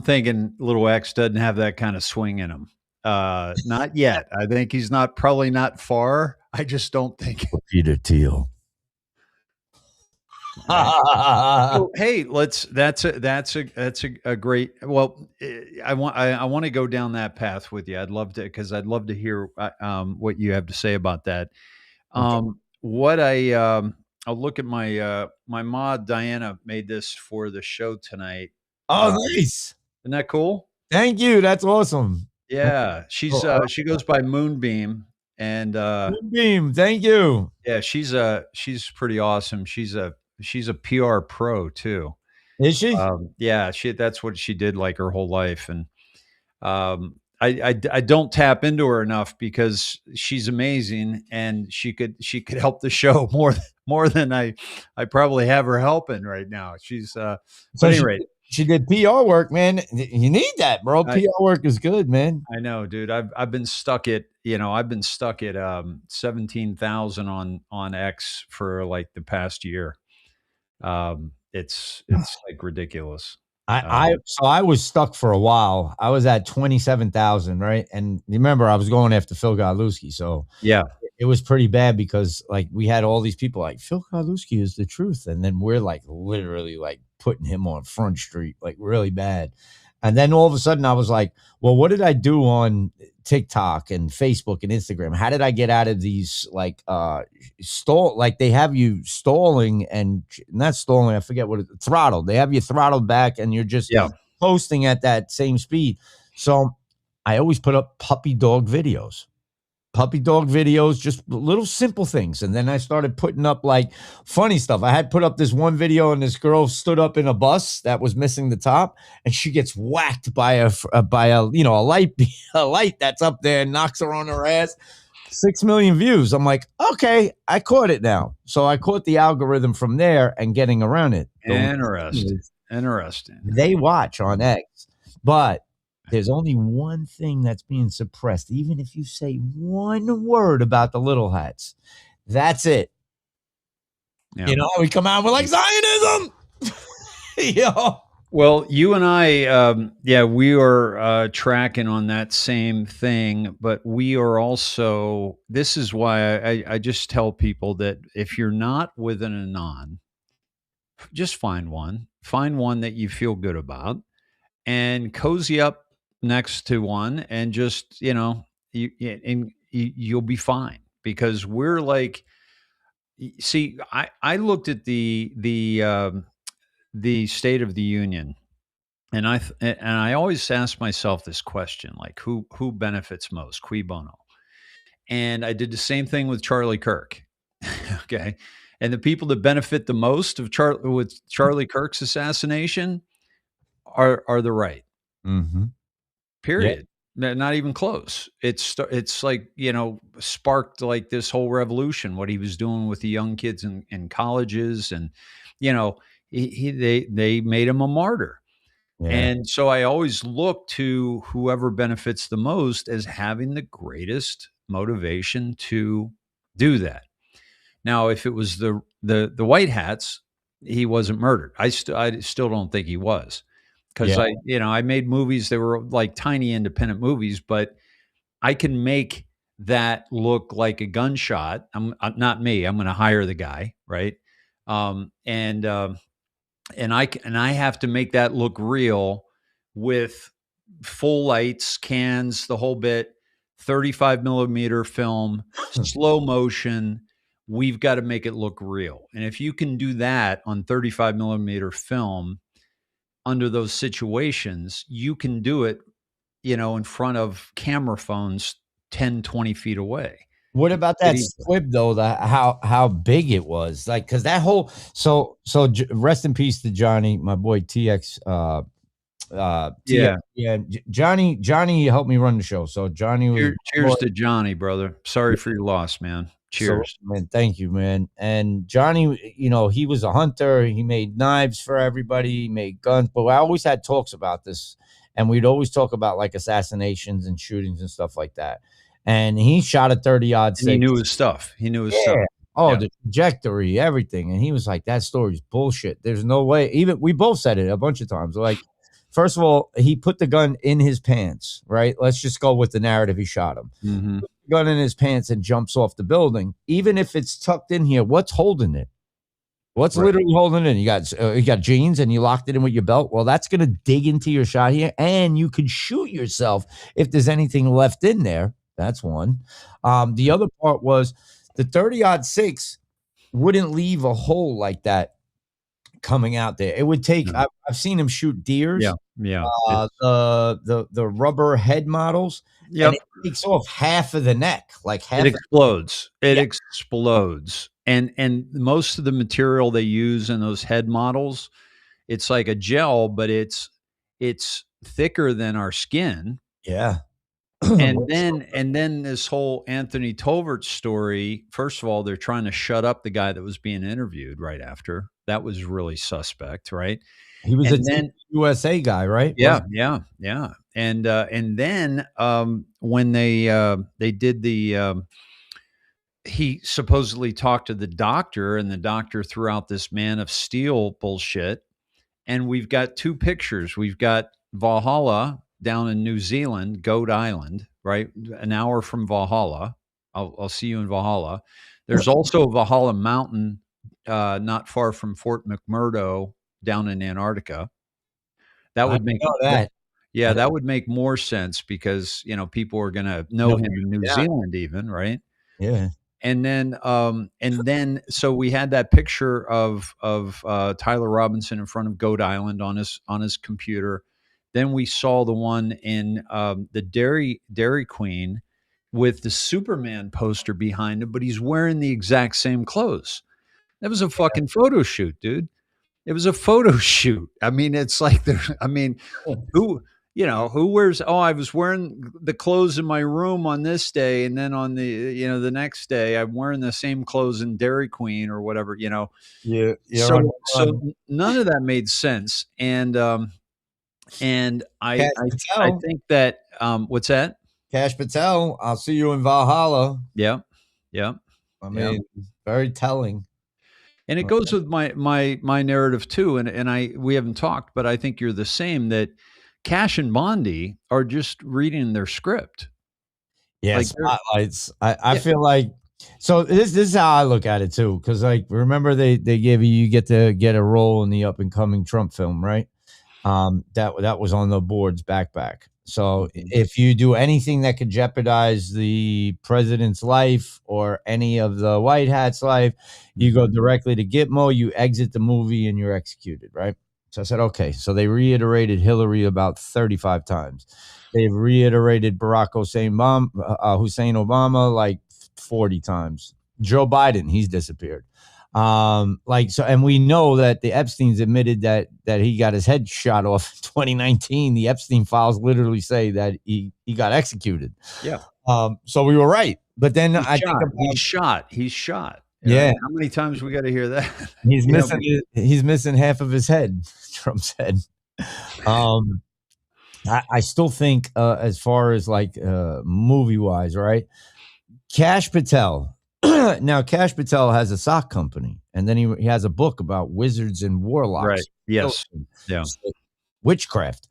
thinking Little X doesn't have that kind of swing in him. Not yet. I think he's probably not far. I just don't think Peter Thiel. So, hey, that's a great. Well, I want to go down that path with you. I'd love to hear what you have to say about that. I'll look at my mod Diana made this for the show tonight. Oh, nice! Isn't that cool? Thank you. That's awesome. Yeah, she goes by Moonbeam, and Moonbeam. Thank you. Yeah, she's pretty awesome. She's a PR pro too. Is she? Yeah, that's what she did like her whole life, and I don't tap into her enough because she's amazing, and she could help the show more than I probably have her helping right now. She's at any rate. She did PR work, man. You need that, bro. PR work is good, man. I know, dude. I've been stuck at 17,000 on X for like the past year. It's like ridiculous. I was stuck for a while. I was at 27,000, right? And remember, I was going after Phil Godlewski, so yeah, it was pretty bad because like we had all these people like Phil Godlewski is the truth, and then we're like literally like putting him on Front Street like really bad. And then all of a sudden I was like, well, what did I do on TikTok and Facebook and Instagram? How did I get out of these like like they have you stalling and not stalling, I forget what throttled. They have you throttled back and you're just posting at that same speed. So I always put up puppy dog videos, just little simple things. And then I started putting up like funny stuff. I had put up this one video and this girl stood up in a bus that was missing the top and she gets whacked by a light that's up there and knocks her on her ass. 6 million views. I'm like, okay, I caught it now. So I caught the algorithm from there and getting around it. Interesting. They watch on X, but there's only one thing that's being suppressed. Even if you say one word about the little hats, that's it. Yeah. We come out, we're like Zionism. Well, you and I, we are tracking on that same thing, but we are also, this is why I just tell people that if you're not with an Anon, just find one that you feel good about and cozy up next to one and just, you'll be fine because we're like, see, I looked at the State of the Union. And I always ask myself this question, like who benefits most, cui bono? And I did the same thing with Charlie Kirk. Okay. And the people that benefit the most of Charlie Kirk's assassination are the right. Mm-hmm. Period. Not even close. It's like, sparked like this whole revolution, what he was doing with the young kids in colleges. And, they made him a martyr. And so I always look to whoever benefits the most as having the greatest motivation to do that. Now, if it was the white hats, he wasn't murdered. I still don't think he was, because I made movies that were like tiny independent movies, but I can make that look like a gunshot. I'm not me. I'm going to hire the guy, right? And I have to make that look real with full lights, cans, the whole bit, 35 millimeter film, slow motion. We've got to make it look real. And if you can do that on 35 millimeter film under those situations, you can do it, in front of camera phones 10, 20 feet away. What about that squib though? How big it was, like, because that whole rest in peace to Johnny, my boy TX. Johnny helped me run the show. So Johnny was cheers to Johnny, brother. Sorry for your loss, man. Cheers, man. Thank you, man. And Johnny, he was a hunter. He made knives for everybody. He made guns. But I always had talks about this, and we'd always talk about like assassinations and shootings and stuff like that. And he shot a 30-06. He knew his stuff. Oh, the trajectory, everything. And he was like, that story's bullshit. There's no way. Even we both said it a bunch of times. Like, first of all, he put the gun in his pants, right? Let's just go with the narrative. He shot him. Mm-hmm. Put the gun in his pants and jumps off the building. Even if it's tucked in here, what's holding it? What's literally holding it in? You got jeans and you locked it in with your belt. Well, that's going to dig into your shot here. And you could shoot yourself if there's anything left in there. That's one. The other part was the 30-06 wouldn't leave a hole like that coming out there. It would take. I've seen him shoot deers. Yeah. The rubber head models. Yep. And it takes off half of the neck, like half. It explodes. It explodes. And most of the material they use in those head models, it's like a gel, but it's thicker than our skin. Yeah. And then this whole Anthony Tovert story, first of all, they're trying to shut up the guy that was being interviewed right after. That was really suspect, right? He was USA guy, right? Yeah. And then when they did the he supposedly talked to the doctor, and the doctor threw out this Man of Steel bullshit. And we've got two pictures. We've got Valhalla down in New Zealand, Goat Island, right? An hour from Valhalla. I'll see you in Valhalla. There's also Valhalla Mountain, not far from Fort McMurdo down in Antarctica. That would make that. Yeah, that would make more sense because, people are going to know him in New Zealand even, right? Yeah. And then, so we had that picture of Tyler Robinson in front of Goat Island on his computer. Then we saw the one in the Dairy Queen with the Superman poster behind him, but he's wearing the exact same clothes. That was a fucking photo shoot, dude. It was a photo shoot. I mean, it's like who wears, I was wearing the clothes in my room on this day, and then on the next day I'm wearing the same clothes in Dairy Queen or whatever, Yeah. So none of that made sense. And I think that what's that? Cash Patel, I'll see you in Valhalla. Yeah. I mean, very telling. And it goes with my narrative too. And we haven't talked, but I think you're the same, that Cash and Bondi are just reading their script. Yeah, Like spotlights. I feel like, so this is how I look at it too. Because like, remember they gave you get to get a role in the up and coming Trump film, right? That was on the board's backpack. So if you do anything that could jeopardize the president's life or any of the white hat's life, you go directly to Gitmo, you exit the movie, and you're executed, right? So I said, okay. So they reiterated Hillary about 35 times. They've reiterated Barack Hussein Obama like 40 times. Joe Biden, he's disappeared. Like, so, and we know that the Epstein's admitted that he got his head shot off in 2019. The Epstein files literally say that he got executed. Yeah. So we were right. But then he's shot. Yeah. How many times we got to hear that? He's missing he's missing half of his head, Trump's head. I still think as far as like movie wise, right? Kash Patel. Now, Kash Patel has a sock company, and then he has a book about wizards and warlocks. Right. Yes. Yeah. Witchcraft.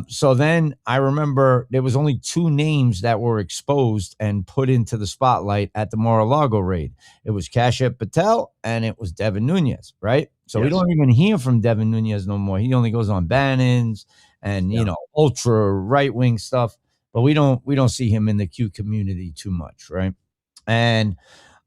So then I remember there was only 2 names that were exposed and put into the spotlight at the Mar-a-Lago raid. It was Kash Patel and it was Devin Nunes, right? So we don't even hear from Devin Nunes no more. He only goes on Bannon's and you know, ultra right-wing stuff, but we don't see him in the Q community too much, right? And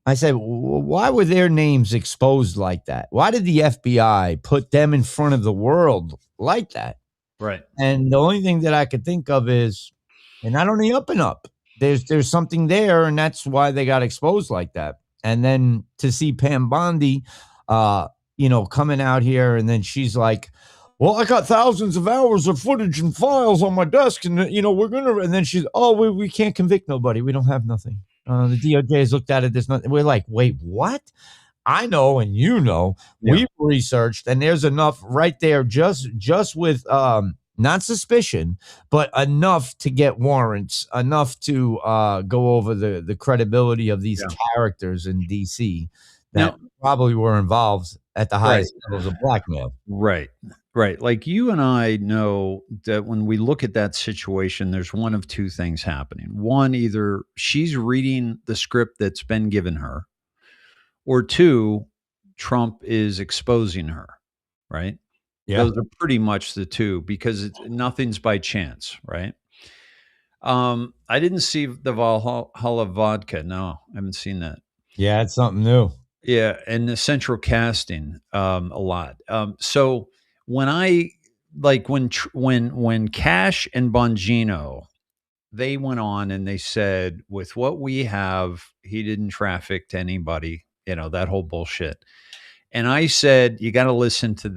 I said, why were their names exposed like that? Why did the FBI put them in front of the world like that? Right. And the only thing that I could think of is they're not on the up and up. There's something there, and that's why they got exposed like that. And then to see Pam Bondi, coming out here, and then she's like, well, I got thousands of hours of footage and files on my desk, and we're gonna. And then she's, we can't convict nobody. We don't have nothing. The DOJ has looked at it. There's nothing. We're like, wait, what? I know, and we've researched, and there's enough right there, just with not suspicion, but enough to get warrants, enough to go over the credibility of these characters in DC that probably were involved at the highest levels of blackmail. Right. Right. Like you and I know that when we look at that situation, there's one of 2 things happening. One, either she's reading the script that's been given her, or 2, Trump is exposing her. Right. Yeah. Those are pretty much the 2, because nothing's by chance. Right. I didn't see the Valhalla vodka. No, I haven't seen that. Yeah. It's something new. Yeah. And the central casting a lot. So when when Cash and Bongino, they went on and they said, with what we have, he didn't traffic to anybody, that whole bullshit. And I said, you got to listen to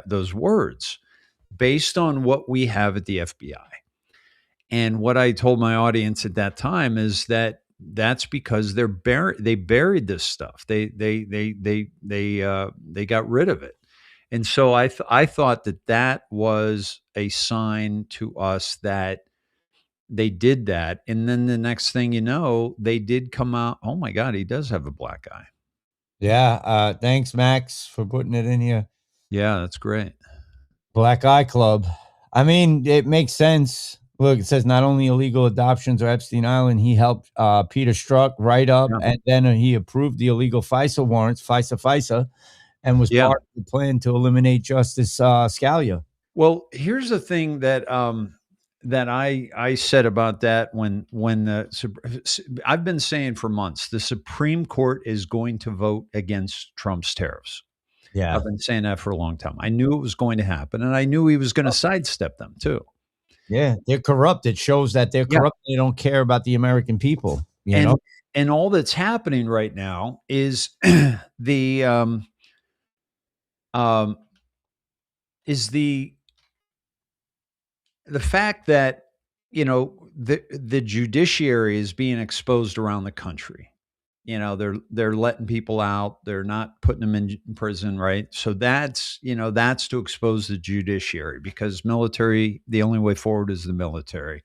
those words based on what we have at the FBI. And what I told my audience at that time is that that's because they buried this stuff. They got rid of it. And so I thought that was a sign to us that they did that. And then the next thing you know, they did come out. Oh my God, he does have a black eye. Yeah. Thanks, Max, for putting it in here. Yeah, that's great. Black Eye Club. I mean, it makes sense. Look, it says not only illegal adoptions or Epstein Island, he helped Peter Strzok write up, and then he approved the illegal FISA warrants, FISA, and was part of the plan to eliminate Justice Scalia. Well, here's the thing that I said about that when I've been saying for months, the Supreme Court is going to vote against Trump's tariffs. Yeah. I've been saying that for a long time. I knew it was going to happen, and I knew he was going to sidestep them too. Yeah, they're corrupt. It shows that they're corrupt. They don't care about the American people. You know? And all that's happening right now is the fact that the judiciary is being exposed around the country. They're letting people out. They're not putting them in prison, right? So that's to expose the judiciary, because military, the only way forward is the military.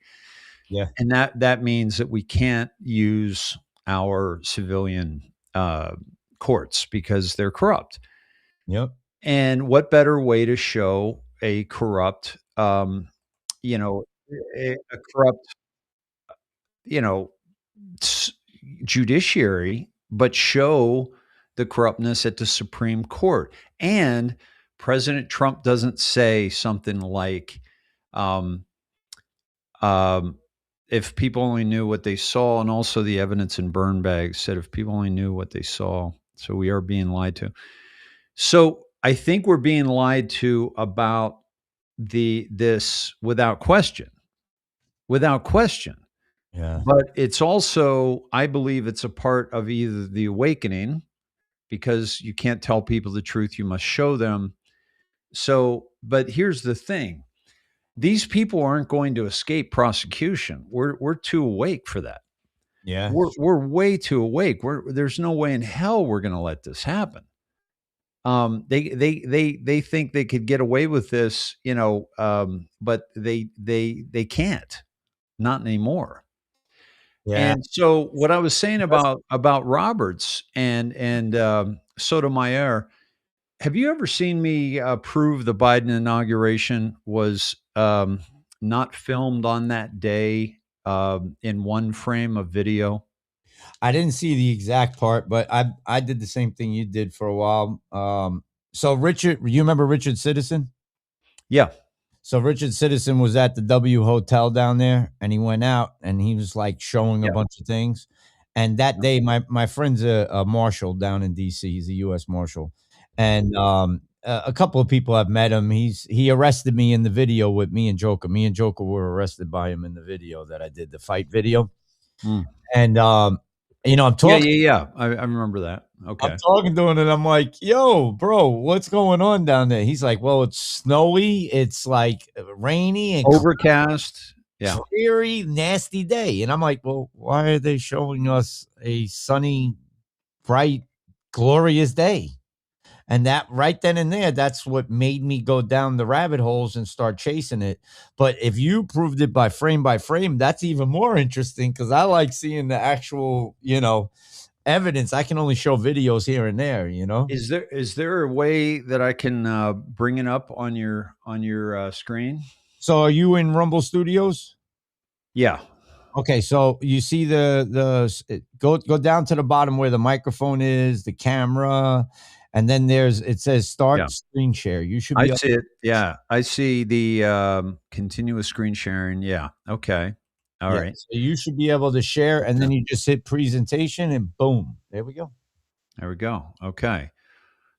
Yeah. And that means that we can't use our civilian courts because they're corrupt. Yep. And what better way to show a corrupt, you know, a corrupt, you know, judiciary, but show the corruptness at the Supreme Court. And President Trump doesn't say something like, um, if people only knew what they saw, and also the evidence in burn bags said if people only knew what they saw. So we are being lied to. So I think we're being lied to about this without question. Without question. Yeah. But it's also, I believe it's a part of either the awakening, because you can't tell people the truth, you must show them. So, but here's the thing. These people aren't going to escape prosecution. We're too awake for that. Yeah. We're way too awake. There's no way in hell we're going to let this happen. They think they could get away with this, but they can't. Not anymore. Yeah. And so what I was saying about Roberts and Sotomayor, have you ever seen me prove the Biden inauguration was not filmed on that day in one frame of video? I didn't see the exact part, but I did the same thing you did for a while. So Richard, you remember Richard Citizen? Yeah. So Richard Citizen was at the W Hotel down there, and he went out and he was like showing a bunch of things. And that day, my friend's a marshal down in DC. He's a U.S. Marshal, and a couple of people have met him. He arrested me in the video with me and Joker. Me and Joker were arrested by him in the video that I did, the fight video. And I'm talking. Yeah. I remember that. Okay. I'm talking to him and I'm like, yo, bro, what's going on down there? He's like, well, it's snowy. It's like rainy and overcast. Yeah. Dreary, nasty day. And I'm like, well, why are they showing us a sunny, bright, glorious day? And that right then and there, that's what made me go down the rabbit holes and start chasing it. But if you proved it by frame, that's even more interesting, because I like seeing the actual, evidence. I can only show videos here and there, Is there a way that I can bring it up on your screen? So are you in Rumble Studios? Yeah. Okay, so you see go down to the bottom where the microphone is, the camera, and then it says start screen share. You should be. I see it. Yeah, I see the continuous screen sharing. Yeah. Okay. All right. So you should be able to share, and then you just hit presentation, and boom, there we go. There we go. Okay.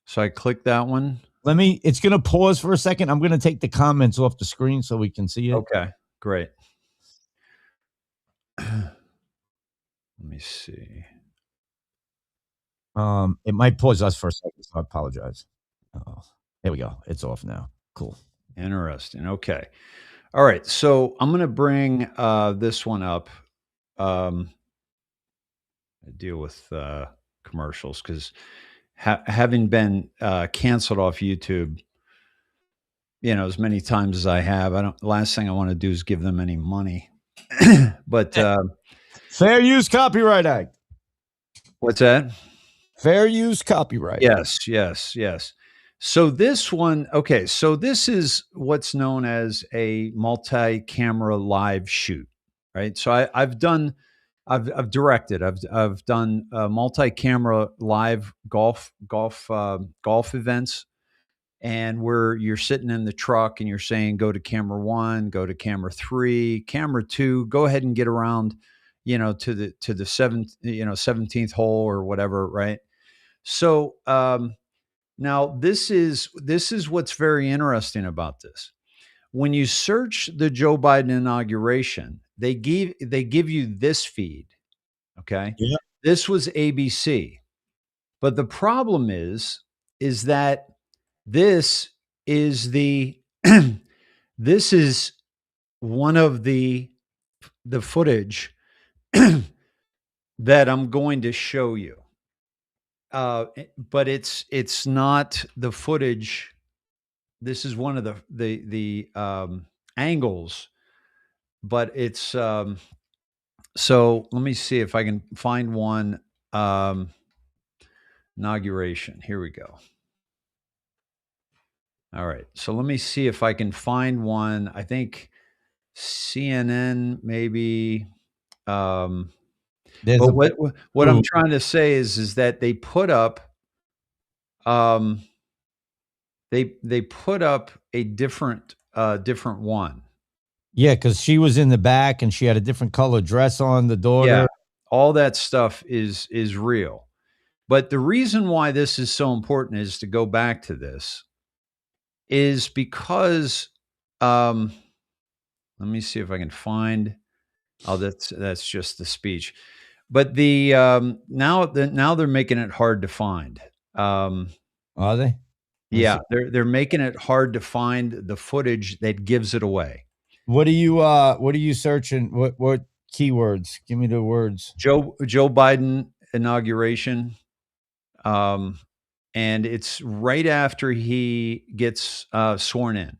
So I click that one. It's going to pause for a second. I'm going to take the comments off the screen so we can see it. Okay, great. Let me see. It might pause us for a second, so I apologize. Oh, there we go. It's off now. Cool. Interesting. Okay. All right. So I'm going to bring this one up. I deal with commercials because having been canceled off YouTube, as many times as I have, last thing I want to do is give them any money. But Fair Use Copyright Act. What's that? Fair Use Copyright. Yes. So this one, okay. So this is what's known as a multi-camera live shoot, right? So I've directed, I've done multi-camera live golf events, and where you're sitting in the truck and you're saying, go to camera 1, go to camera 3, camera 2, go ahead and get around, to the 17th hole or whatever, right? So now this is what's very interesting about this. When you search the Joe Biden inauguration, they give you this feed. Okay. Yeah. This was ABC. But the problem is that this is this is one of the footage that I'm going to show you. But it's not the footage. This is one of the angles, but it's so let me see if I can find one. inauguration. Here we go. All right. So let me see if I can find one. I think CNN maybe. But what I'm trying to say is that they put up they put up a different one. Yeah, because she was in the back and she had a different color dress on, the daughter. Yeah, all that stuff is real. But the reason why this is so important is to go back to this is because let me see if I can find. Oh, that's just the speech. But the now they're making it hard to find. Are they? Yeah, they're making it hard to find the footage that gives it away. What are you searching? What keywords? Give me the words. Joe Biden inauguration. And it's right after he gets sworn in.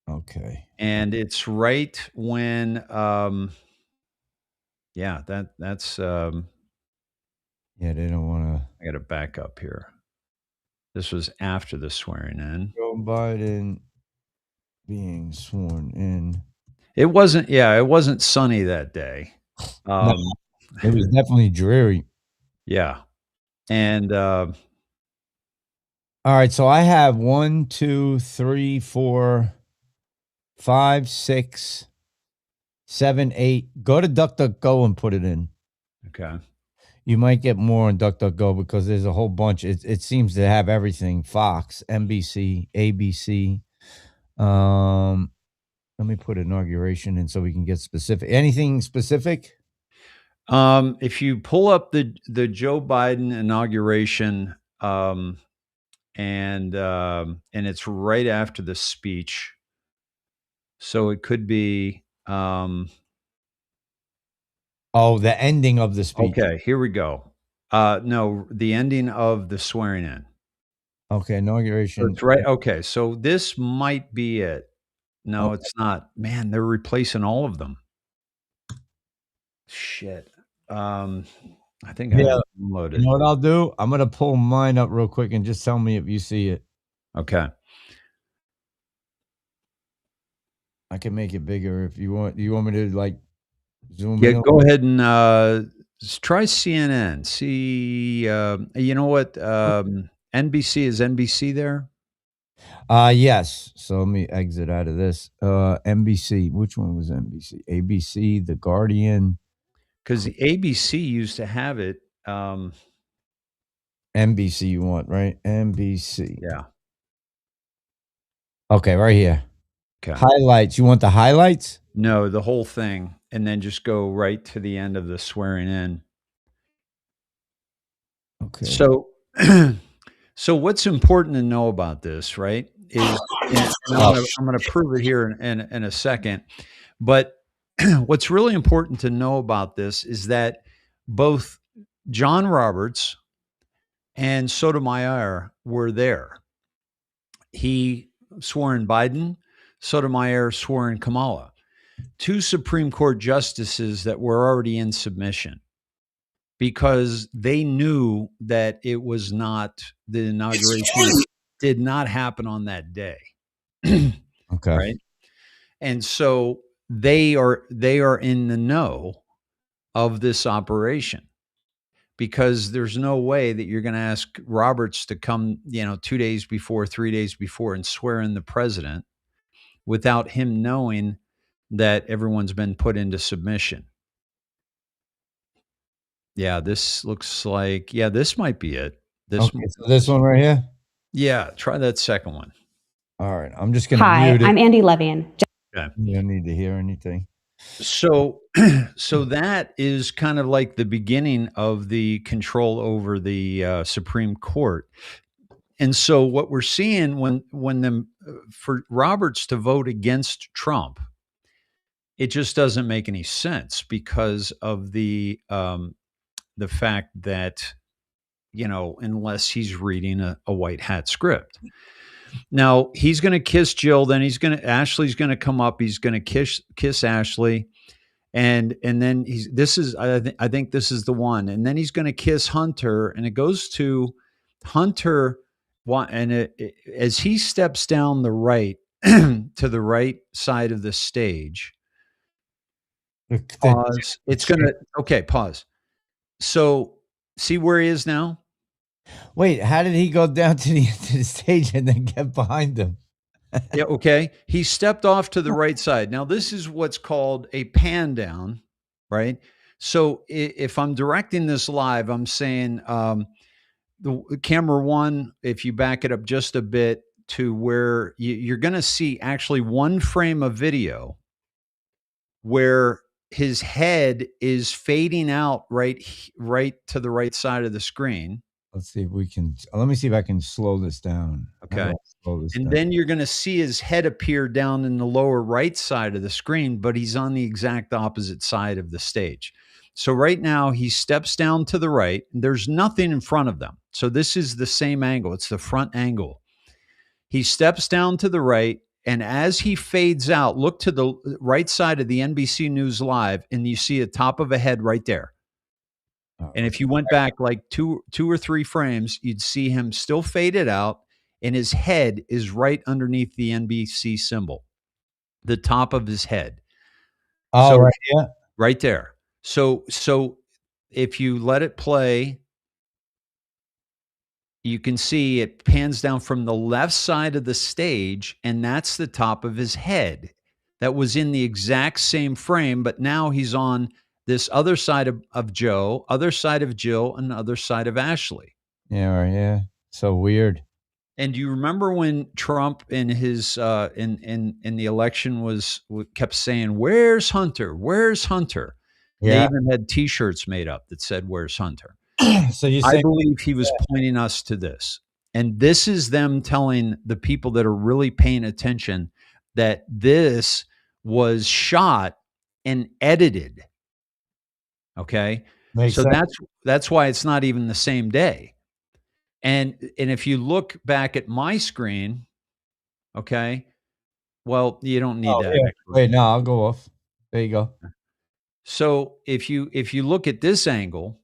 Okay. And it's right when yeah, that's yeah, they don't want to. I got to back up here. This was after the swearing in. Joe Biden being sworn in. It wasn't sunny that day. No, it was definitely dreary. Yeah. And all right, so I have 1, 2, 3, 4, 5, 6, 7, 8. Go to DuckDuckGo and put it in. Okay. You might get more on DuckDuckGo because there's a whole bunch. It seems to have everything: Fox, NBC, ABC. Let me put inauguration in so we can get specific. Anything specific? If you pull up the Joe Biden inauguration, and it's right after the speech, so it could be. Oh, the ending of the speech. Okay, here we go. No, the ending of the swearing in. Okay, inauguration. So it's right. Okay, so this might be it. No, it's not. Man, they're replacing all of them. Shit. I think I downloaded. You know what I'll do? I'm gonna pull mine up real quick and just tell me if you see it. Okay. I can make it bigger if you want. You want me to like zoom Yeah, in? go ahead and try CNN. See, you know what? NBC, is NBC there? Yes. So let me exit out of this. NBC. Which one was NBC? ABC, The Guardian. Because the ABC used to have it. NBC you want, right? NBC. Yeah. Okay, right here. Okay. Highlights. You want the highlights? No, the whole thing. And then just go right to the end of the swearing in. Okay. So so what's important to know about this, right? Is and I'm gonna prove it here in a second. But what's really important to know about this is that both John Roberts and Sotomayor were there. He swore in Biden, Sotomayor swore in Kamala, 2 Supreme Court justices that were already in submission because they knew that it was not, the inauguration did not happen on that day. Okay. Right. And so they are in the know of this operation, because there's no way that you're going to ask Roberts to come, 2 days before, 3 days before and swear in the president without him knowing that everyone's been put into submission. Yeah, this looks like, this might be it. So this one right here? Yeah, try that second one. All right. I'm just going to Hi, mute it. I'm Andy Levian. Okay. You don't need to hear anything. So that is kind of like the beginning of the control over the Supreme Court. And so what we're seeing when for Roberts to vote against Trump, it just doesn't make any sense because of the fact that, unless he's reading a white hat script. Now he's going to kiss Jill. Then Ashley's going to come up. He's going to kiss Ashley. And then I think this is the one. And then he's going to kiss Hunter, and it goes to Hunter. And as he steps down the right to the right side of the stage, pause. It's going to, okay, pause. So see where he is now? Wait, how did he go down to the end of the stage and then get behind him? Yeah, okay. He stepped off to the right side. Now, this is what's called a pan down, right? So if I'm directing this live, I'm saying the camera one, if you back it up just a bit to where you're going to see actually one frame of video where his head is fading out right to the right side of the screen. Let's see if we can. Let me see if I can slow this down. Okay. And then you're going to see his head appear down in the lower right side of the screen, but he's on the exact opposite side of the stage. So right now he steps down to the right. And there's nothing in front of them. So this is the same angle. It's the front angle. He steps down to the right. And as he fades out, look to the right side of the NBC News Live, and you see a top of a head right there. And if you went back like two or three frames, you'd see him still faded out, and his head is right underneath the NBC symbol, the top of his head. Oh, so, right, yeah. Right there. So if you let it play, you can see it pans down from the left side of the stage, and that's the top of his head. That was in the exact same frame, but now he's on this other side of Joe, other side of Jill, and other side of Ashley. Yeah, right, yeah. So weird. And do you remember when Trump in his in the election kept saying, "Where's Hunter? Where's Hunter?" Yeah. They even had T-shirts made up that said, "Where's Hunter?" So I believe he was pointing us to this, and this is them telling the people that are really paying attention that this was shot and edited. Okay. Makes so sense. that's why it's not even the same day. And if you look back at my screen, okay, well, you don't need that. Yeah. Wait, no, I'll go off. There you go. So if you look at this angle,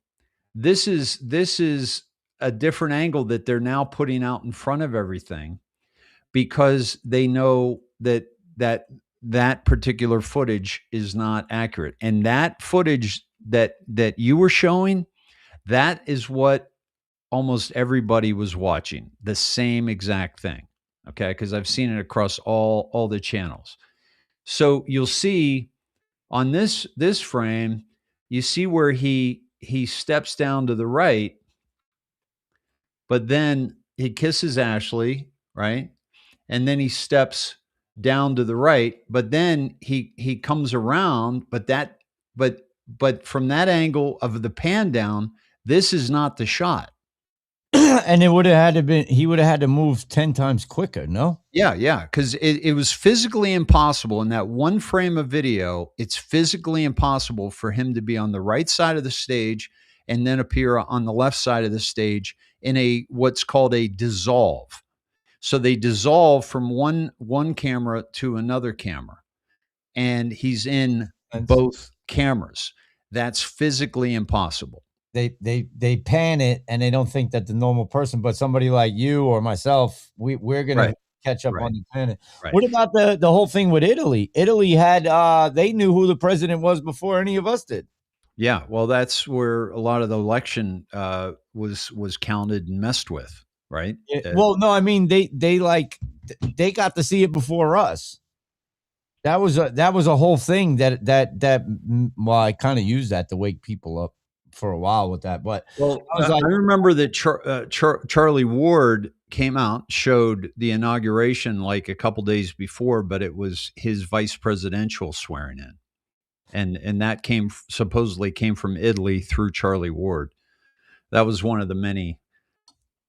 this is a different angle that they're now putting out in front of everything, because they know that particular footage is not accurate. And that footage that you were showing, that is what almost everybody was watching, the same exact thing. Okay. Because I've seen it across all the channels. So you'll see on this frame, you see where he steps down to the right, but then he kisses Ashley, right? And then he steps down to the right, but then he comes around, but from that angle of the pan down, this is not the shot. And it would have had to been, he would have had to move 10 times quicker, no? Yeah. Because it was physically impossible in that one frame of video. It's physically impossible for him to be on the right side of the stage and then appear on the left side of the stage in what's called a dissolve. So they dissolve from one camera to another camera, and he's in both cameras. That's physically impossible. They pan it, and they don't think that the normal person, but somebody like you or myself, we're gonna catch up on the pan. Right. What about the whole thing with Italy? Italy had they knew who the president was before any of us did. Yeah, well, that's where a lot of the election was counted and messed with, right? Well, no, I mean they got to see it before us. That was a whole thing that well, I kind of used that to wake people up for a while with that. But well, I remember that Charlie Ward came out, showed the inauguration like a couple days before, but it was his vice presidential swearing in. And that supposedly came from Italy through Charlie Ward. That was one of the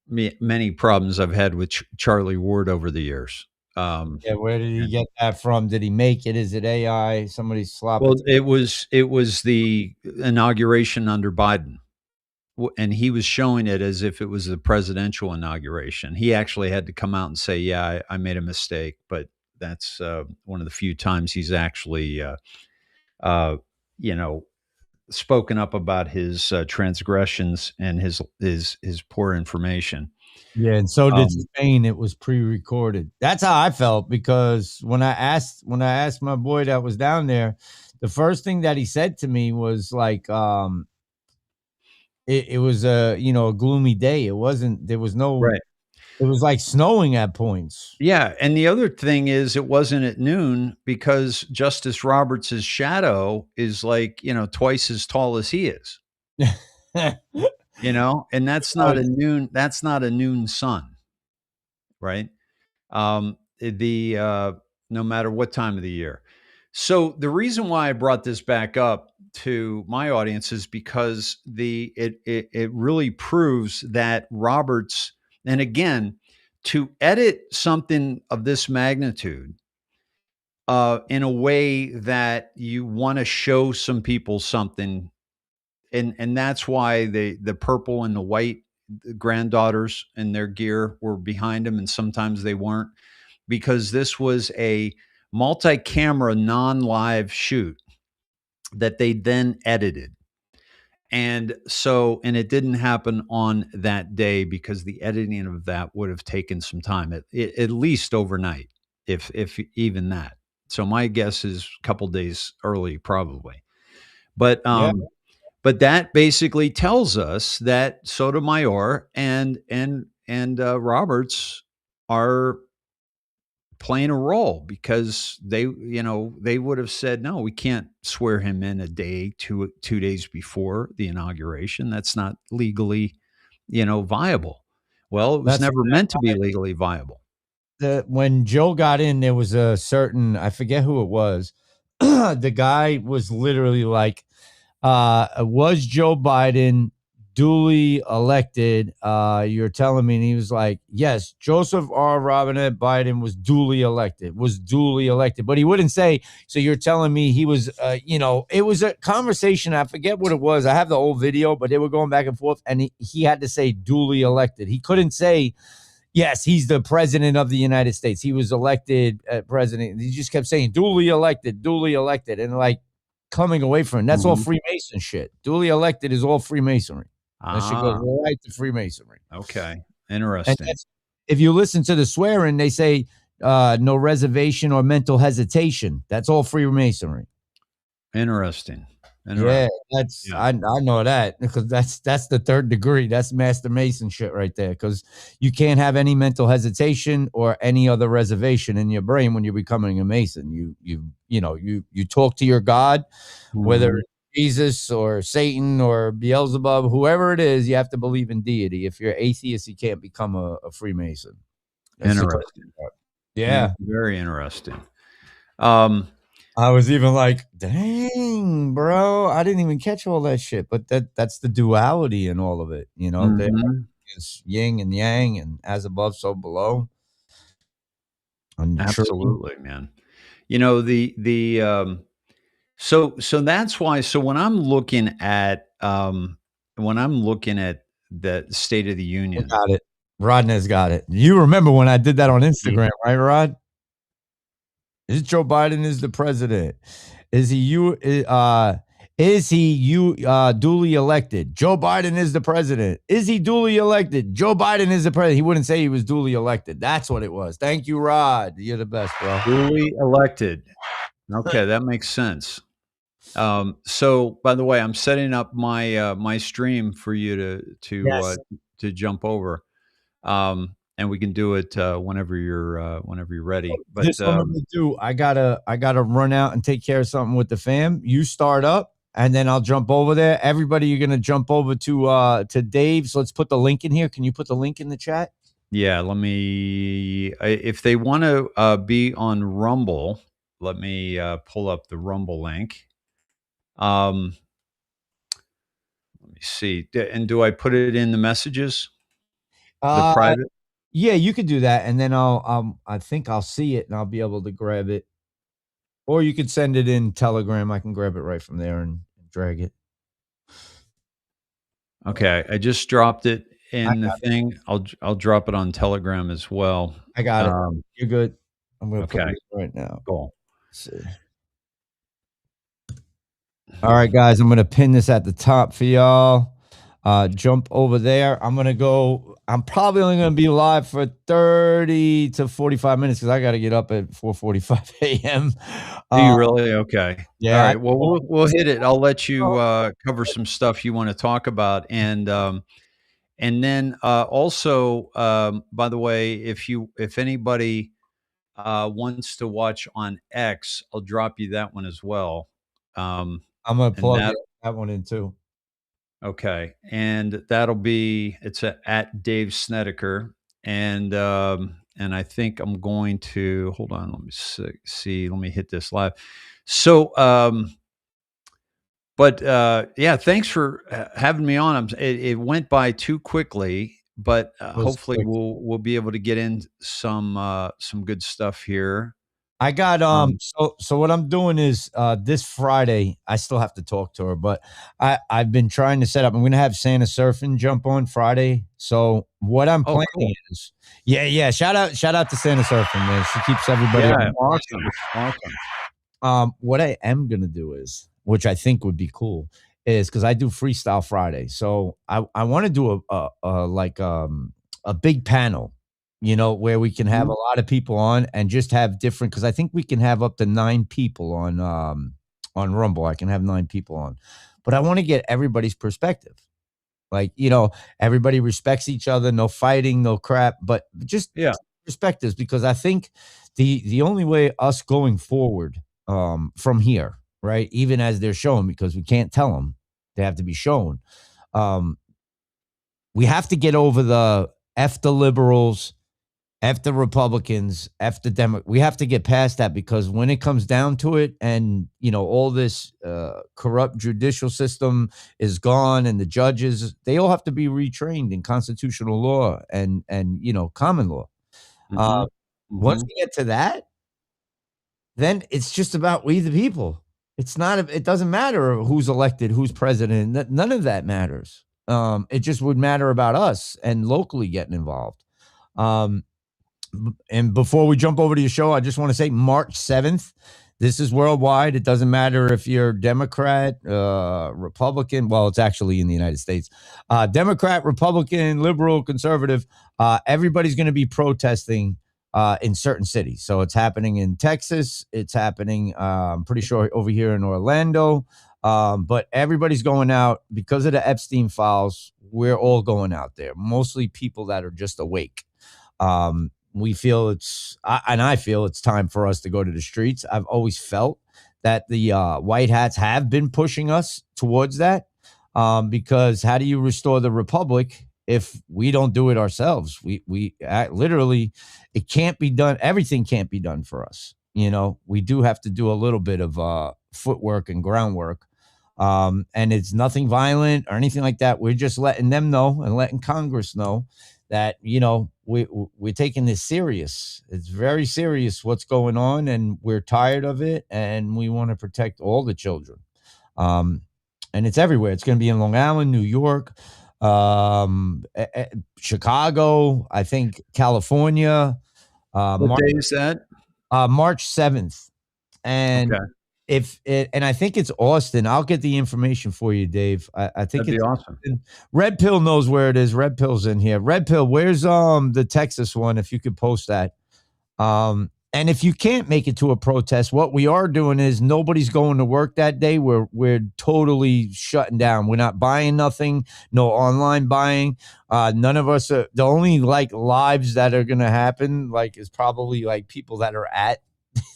many problems I've had with Charlie Ward over the years. Yeah, where did he get that from? Did he make it? Is it AI? Somebody sloppy? Well, it was the inauguration under Biden, and he was showing it as if it was the presidential inauguration. He actually had to come out and say, "Yeah, I made a mistake," but that's one of the few times he's actually you know, spoken up about his transgressions and his poor information. Yeah, and so did Um, Spain. It was pre-recorded. That's how I felt because when I asked my boy that was down there, the first thing that he said to me was like, it was a gloomy day. It wasn't. There was no. right. It was like snowing at points. Yeah, and the other thing is it wasn't at noon because Justice Roberts' shadow is like, twice as tall as he is. And that's not a noon sun, right? No matter what time of the year. So the reason why I brought this back up to my audience is because it really proves that Roberts, and again, to edit something of this magnitude in a way that you want to show some people something, and that's why the purple and the white granddaughters and their gear were behind him, and sometimes they weren't, because this was a multi-camera non-live shoot that they then edited. And it didn't happen on that day because the editing of that would have taken some time, at least overnight, if even that. So my guess is a couple days early, probably. But Yeah. but that basically tells us that Sotomayor and Roberts are playing a role, because they would have said, no, we can't swear him in a day, 2 days before the inauguration. That's not legally viable. Well, it was That's never meant to be legally viable. when Joe got in. There was a certain, I forget who it was. The guy was literally like, was Joe Biden duly elected? You're telling me? And he was like, yes, Joseph R. Robinette Biden was duly elected, but he wouldn't say, so you're telling me he was, it was a conversation. I forget what it was. I have the old video, but they were going back and forth, and he had to say duly elected. He couldn't say, yes, he's the president of the United States. He was elected president. He just kept saying duly elected, and like coming away from it. That's all Freemason shit. Duly elected is all Freemasonry. That shit goes right to Freemasonry. Okay, And interesting. if you listen to the swearing, they say no reservation or mental hesitation. That's all Freemasonry. Interesting. Yeah, I know that, because that's the third degree. That's Master Mason shit right there. Because you can't have any mental hesitation or any other reservation in your brain when you're becoming a Mason. You talk to your God, whether it's Jesus or Satan or Beelzebub, whoever it is. You have to believe in deity. If you're atheist, you can't become a Freemason. That's the Interesting. Yeah, very interesting. I was even like, dang, bro, I didn't even catch all that shit. But that's the duality in all of it. It's yin and yang, and as above, so below. Absolutely, man. So that's why. So when I'm looking at the State of the Union, got it. Rodney's got it. You remember when I did that on Instagram, right, Rod? Is Joe Biden is the president? Is he duly elected? Joe Biden is the president. Is he duly elected? Joe Biden is the president. He wouldn't say he was duly elected. That's what it was. Thank you, Rod. You're the best, bro. Duly elected. Okay, that makes sense. So by the way, I'm setting up my my stream for you to jump over. And we can do it whenever you're ready. But this what I'm gonna do. I gotta run out and take care of something with the fam. You start up, and then I'll jump over there. Everybody, you're gonna jump over to Dave. So let's put the link in here. Can you put the link in the chat? Yeah, let me. If they want to be on Rumble, let me pull up the Rumble link. Let me see. And do I put it in the messages? The private? Yeah, you could do that, and then I think I'll see it and I'll be able to grab it. Or you could send it in Telegram. I can grab it right from there and drag it. Okay, I just dropped it in the thing. I'll drop it on Telegram as well. I got it. You're good. I'm gonna put Okay. it right now. Cool. Let's see. All right, guys, I'm going to pin this at the top for y'all. Jump over there. I'm probably only going to be live for 30 to 45 minutes because I got to get up at 4:45 a.m. Do you really? Okay. Yeah. All right. Well, we'll hit it. I'll let you cover some stuff you want to talk about, and then also, by the way, if anybody wants to watch on X, I'll drop you that one as well. I'm going to plug that one in too. Okay, and it's at Dave Snedeker, and I think I'm going to hold on. Let me see. Let me hit this live. So, yeah, thanks for having me on. It went by too quickly, but hopefully we'll be able to get in some good stuff here. I got so what I'm doing is this Friday I still have to talk to her, but I've been trying to set up. I'm going to have Santa Surfing jump on Friday. So what I'm planning is shout out to Santa Surfing, man. She keeps everybody awesome. What I am going to do is, which I think would be cool, is because I do Freestyle Friday. So I want to do a big panel, where we can have a lot of people on and just have different, because I think we can have up to 9 people on Rumble. I can have 9 people on, but I want to get everybody's perspective. Like, everybody respects each other, no fighting, no crap, but just perspectives, because I think the only way us going forward from here, right, even as they're shown, because we can't tell them, they have to be shown. We have to get over the F the liberals, F the Republicans, F the Democrats. We have to get past that, because when it comes down to it, and all this corrupt judicial system is gone, and the judges, they all have to be retrained in constitutional law and common law. Once we get to that, then it's just about we the people. It's not. It doesn't matter who's elected, who's president. None of that matters. It just would matter about us and locally getting involved. And before we jump over to your show, I just want to say March 7th. This is worldwide. It doesn't matter if you're Democrat, Republican. Well, it's actually in the United States. Democrat, Republican, liberal, conservative. Everybody's going to be protesting in certain cities. So it's happening in Texas. It's happening, I'm pretty sure, over here in Orlando. But everybody's going out because of the Epstein files. We're all going out there, mostly people that are just awake. We feel I feel it's time for us to go to the streets. I've always felt that the white hats have been pushing us towards that, because how do you restore the republic if we don't do it ourselves? We literally, it can't be done. Everything can't be done for us. We do have to do a little bit of footwork and groundwork. And it's nothing violent or anything like that. We're just letting them know and letting Congress know that, we're taking this serious. It's very serious what's going on, and we're tired of it, and we want to protect all the children. And it's everywhere. It's going to be in Long Island, New York, Chicago, I think California. What day is that? March 7th. And and I think it's Austin. I'll get the information for you, Dave. I think that'd be awesome. Red Pill knows where it is. Red Pill's in here. Red Pill, where's the Texas one? If you could post that. And if you can't make it to a protest, what we are doing is nobody's going to work that day. We're totally shutting down. We're not buying nothing. No online buying. None of us are. The only lives that are gonna happen is probably people that are at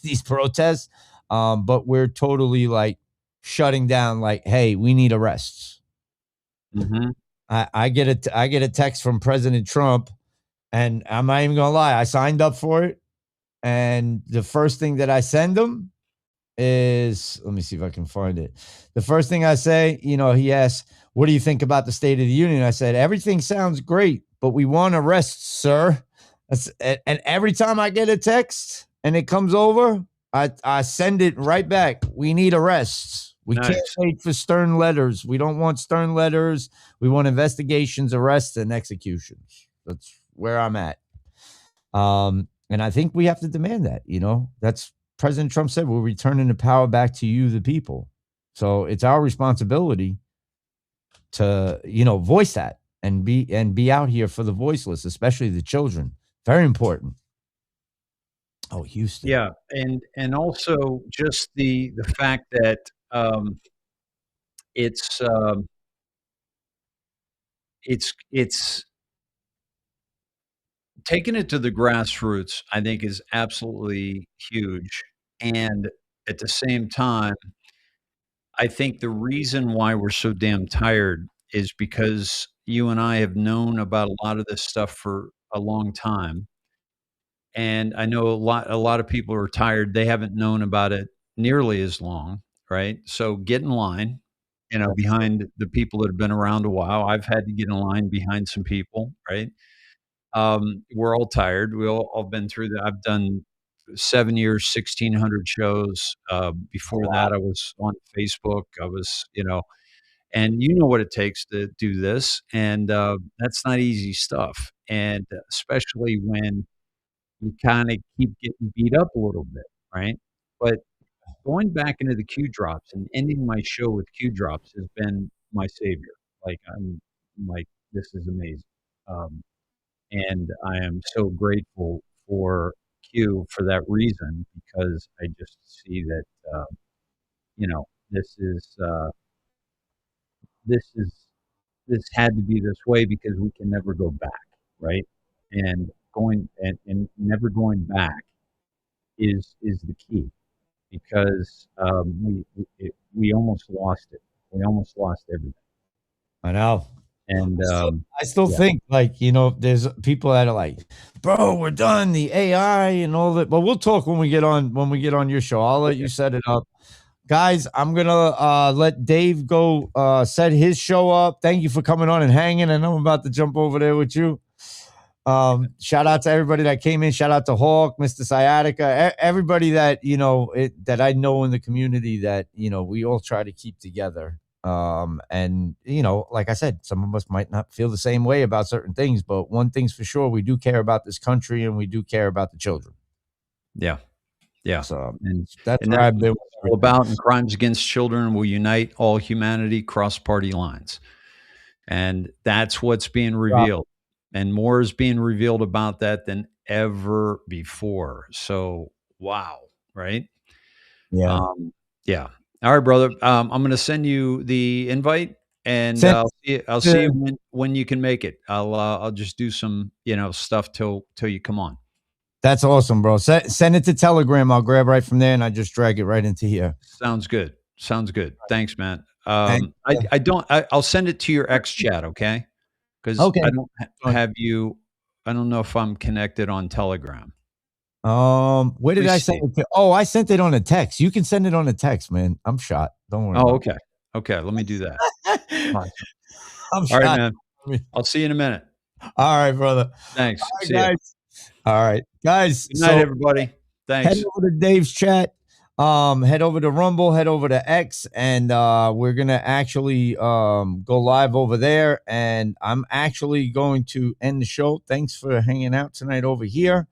these protests. But we're totally shutting down. Hey, we need arrests. I get a text from President Trump, and I'm not even gonna lie. I signed up for it, and the first thing that I send him is, let me see if I can find it. The first thing I say, he asks, "What do you think about the State of the Union?" I said, "Everything sounds great, but we want arrests, sir." And every time I get a text and it comes over, I send it right back. We need arrests. We can't wait for stern letters. We don't want stern letters. We want investigations, arrests, and executions. That's where I'm at. And I think we have to demand that. That's President Trump said, we're returning the power back to you, the people. So it's our responsibility to, voice that and be out here for the voiceless, especially the children. Very important. Oh, Houston. Yeah, and also just the fact that it's taking it to the grassroots, I think, is absolutely huge. And at the same time, I think the reason why we're so damn tired is because you and I have known about a lot of this stuff for a long time. And I know a lot of people are tired. They haven't known about it nearly as long, right? So get in line, behind the people that have been around a while. I've had to get in line behind some people, right? We're all tired. We all been through that. I've done 7 years, 1,600 shows. Before that, I was on Facebook. I was, and you know what it takes to do this. And that's not easy stuff. And especially when you kind of keep getting beat up a little bit, right? But going back into the Q drops and ending my show with Q drops has been my savior. I'm like, this is amazing. And I am so grateful for Q for that reason, because I just see that, this this had to be this way, because we can never go back, right? And never going back is the key, because we almost lost it. We almost lost everything. I know. And I still think, there's people that are like, bro, we're done, the AI and all that. But we'll talk when we get on your show. I'll let you set it up. Guys, I'm gonna let Dave go set his show up. Thank you for coming on and hanging. I know I'm about to jump over there with you. Shout out to everybody that came in. Shout out to Hawk, Mr. Sciatica, everybody that that I know in the community that we all try to keep together. And like I said, some of us might not feel the same way about certain things, but one thing's for sure, we do care about this country and we do care about the children. Yeah. Yeah. So and that's what I've been all about. And crimes against children will unite all humanity cross party lines. And that's what's being revealed. And more is being revealed about that than ever before. So, wow. Right. Yeah. Yeah. All right, brother. I'm going to send you the invite, and I'll see you when you can make it. I'll just do some, stuff till you come on. That's awesome, bro. Send it to Telegram. I'll grab right from there and I just drag it right into here. Sounds good. Thanks, man. I'll send it to your X chat. Okay. Cause I don't have you. I don't know if I'm connected on Telegram. Where did I send it to? Oh, I sent it on a text. You can send it on a text, man. I'm shot. Don't worry. Oh, okay. Okay. Let me do that. Awesome. I'm shot. All right, man. I'll see you in a minute. All right, brother. Thanks. All right, see guys. All right, guys. Good night, everybody. Thanks. Head over to Dave's chat. Head over to Rumble. Head over to X, and we're gonna actually go live over there. And I'm actually going to end the show. Thanks for hanging out tonight over here.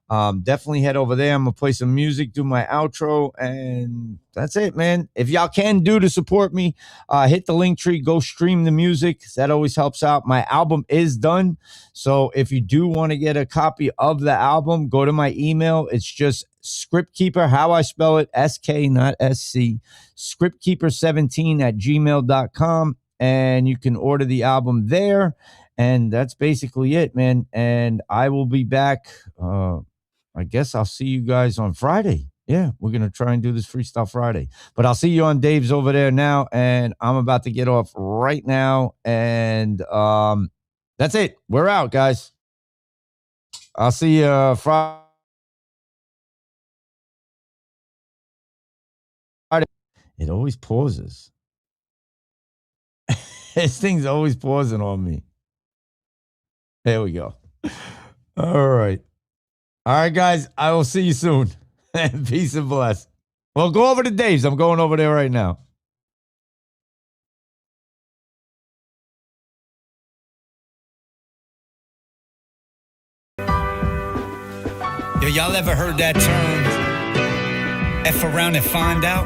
Definitely head over there. I'm gonna play some music, do my outro, and that's it, man. If y'all can do to support me, hit the link tree, go stream the music. That always helps out. My album is done, so if you do want to get a copy of the album, go to my email. It's just SkriptKeeper, how I spell it, SK, not SC, SkriptKeeper17@gmail.com, and you can order the album there. And that's basically it, man. And I will be back. I guess I'll see you guys on Friday. Yeah, we're going to try and do this Freestyle Friday. But I'll see you on Dave's over there now. And I'm about to get off right now. And that's it. We're out, guys. I'll see you Friday. It always pauses. This thing's always pausing on me. There we go. All right. All right, guys. I will see you soon. Peace and bless. Well, go over to Dave's. I'm going over there right now. Yo, y'all ever heard that term, F around and find out?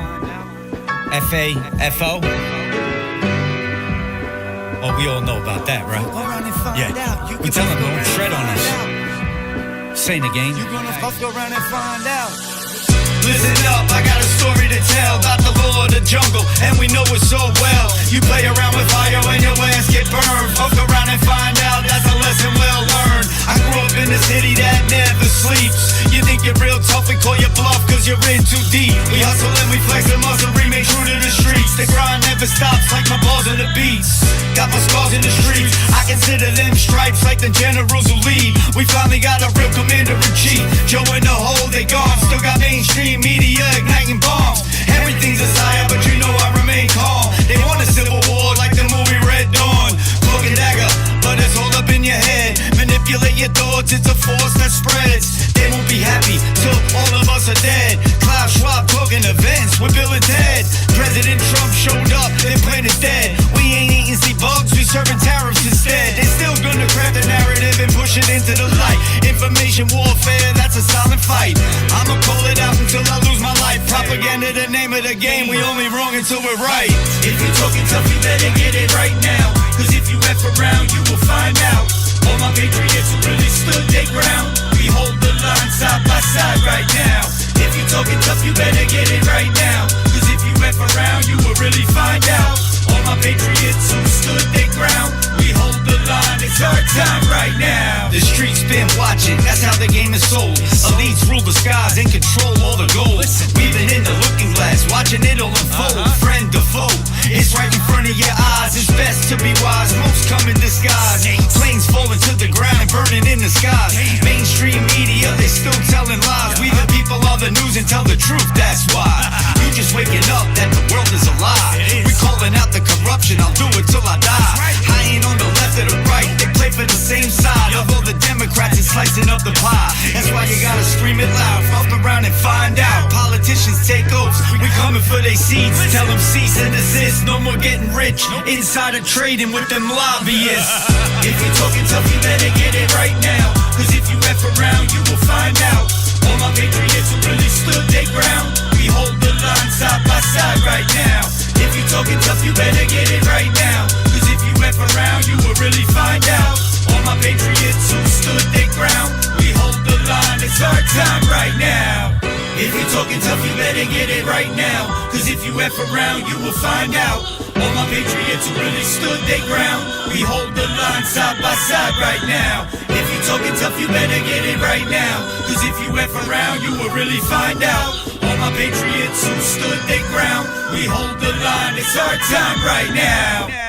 F-A-F-O. Oh, we all know about that, right? Yeah. We tell them don't tread on us. Say it again. You're gonna go around and find out. Listen up, I got a story to tell about the law of the jungle, and we know it so well. You play around with fire and your ass get burned. Fuck around and find out, that's a lesson well learned. I grew up in a city that never sleeps. You think you're real tough and call your bluff cause you're in too deep. We hustle and we flex and muscle, remain true to the streets. The grind never stops like my balls on the beats. Got my scars in the streets, I consider them stripes like the generals who lead. We finally got a real commander-in-chief. Joe in the hole, they gone. Still got mainstream media igniting bombs. Everything's a sire, but you know I remain calm. They want a civil war like the movie Red Dawn. Cloak and dagger, but it's all up in your head. Manipulate your thoughts, it's a force that spreads. They won't be happy till all of us are dead. Klaus Schwab talking events with Bill and Ted. President Trump showed up, their plan is dead. We ain't eating sea bugs, we serving tariffs instead. They still gonna craft a narrative and push it into the light. Information warfare, that's a silent fight. I'ma call it out until I lose my life. Propaganda, the name of the game, we only wrong until we're right. If you're talking tough, you better get it right now. Cause if you F around, you will find out. All my patriots who really stood their ground. We hold the line side by side right now. If you're talking tough, you better get it right now. Cause if you F around, you will really find out. All my patriots who stood their ground. We hold the line, it's our time right now. The streets been watching, that's how the game is sold. Elites rule the skies and control all the gold. We've been in the looking glass, watching it all unfold. Friend to foe, it's right in front of your eyes. It's best to be wise, most come in disguise. Planes falling to the ground and burning in the skies. Mainstream media, they still telling lies. We the people are the news and tell the truth, that's why. You just waking up that the world is a lie. We calling out the corruption, I'll do it till I die. I ain't on the left or the right, they play for the same side. Of all the Democrats and slicing up the pie. That's why you gotta scream it loud, fuck around and find out. Politicians take oaths, we coming for their seats. Tell them cease and desist, no more getting rich. Insider trading with them lobbyists. If you're talking tough, you better get it right now. Cause if you F around, you will find out. All my patriots who really stood their ground. We hold the line side by side right now. If you're talking tough, you better get it right now. Cause if you F around, you will really find out. All my patriots who stood their ground. We hold the line, it's our time right now. If you're talking tough, you better get it right now. Cause if you F around, you will find out. All my patriots who really stood their ground. We hold the line side by side right now. If you're talking tough, you better get it right now. Cause if you F around, you will really find out. All my patriots who stood their ground. We hold the line, it's our time right now.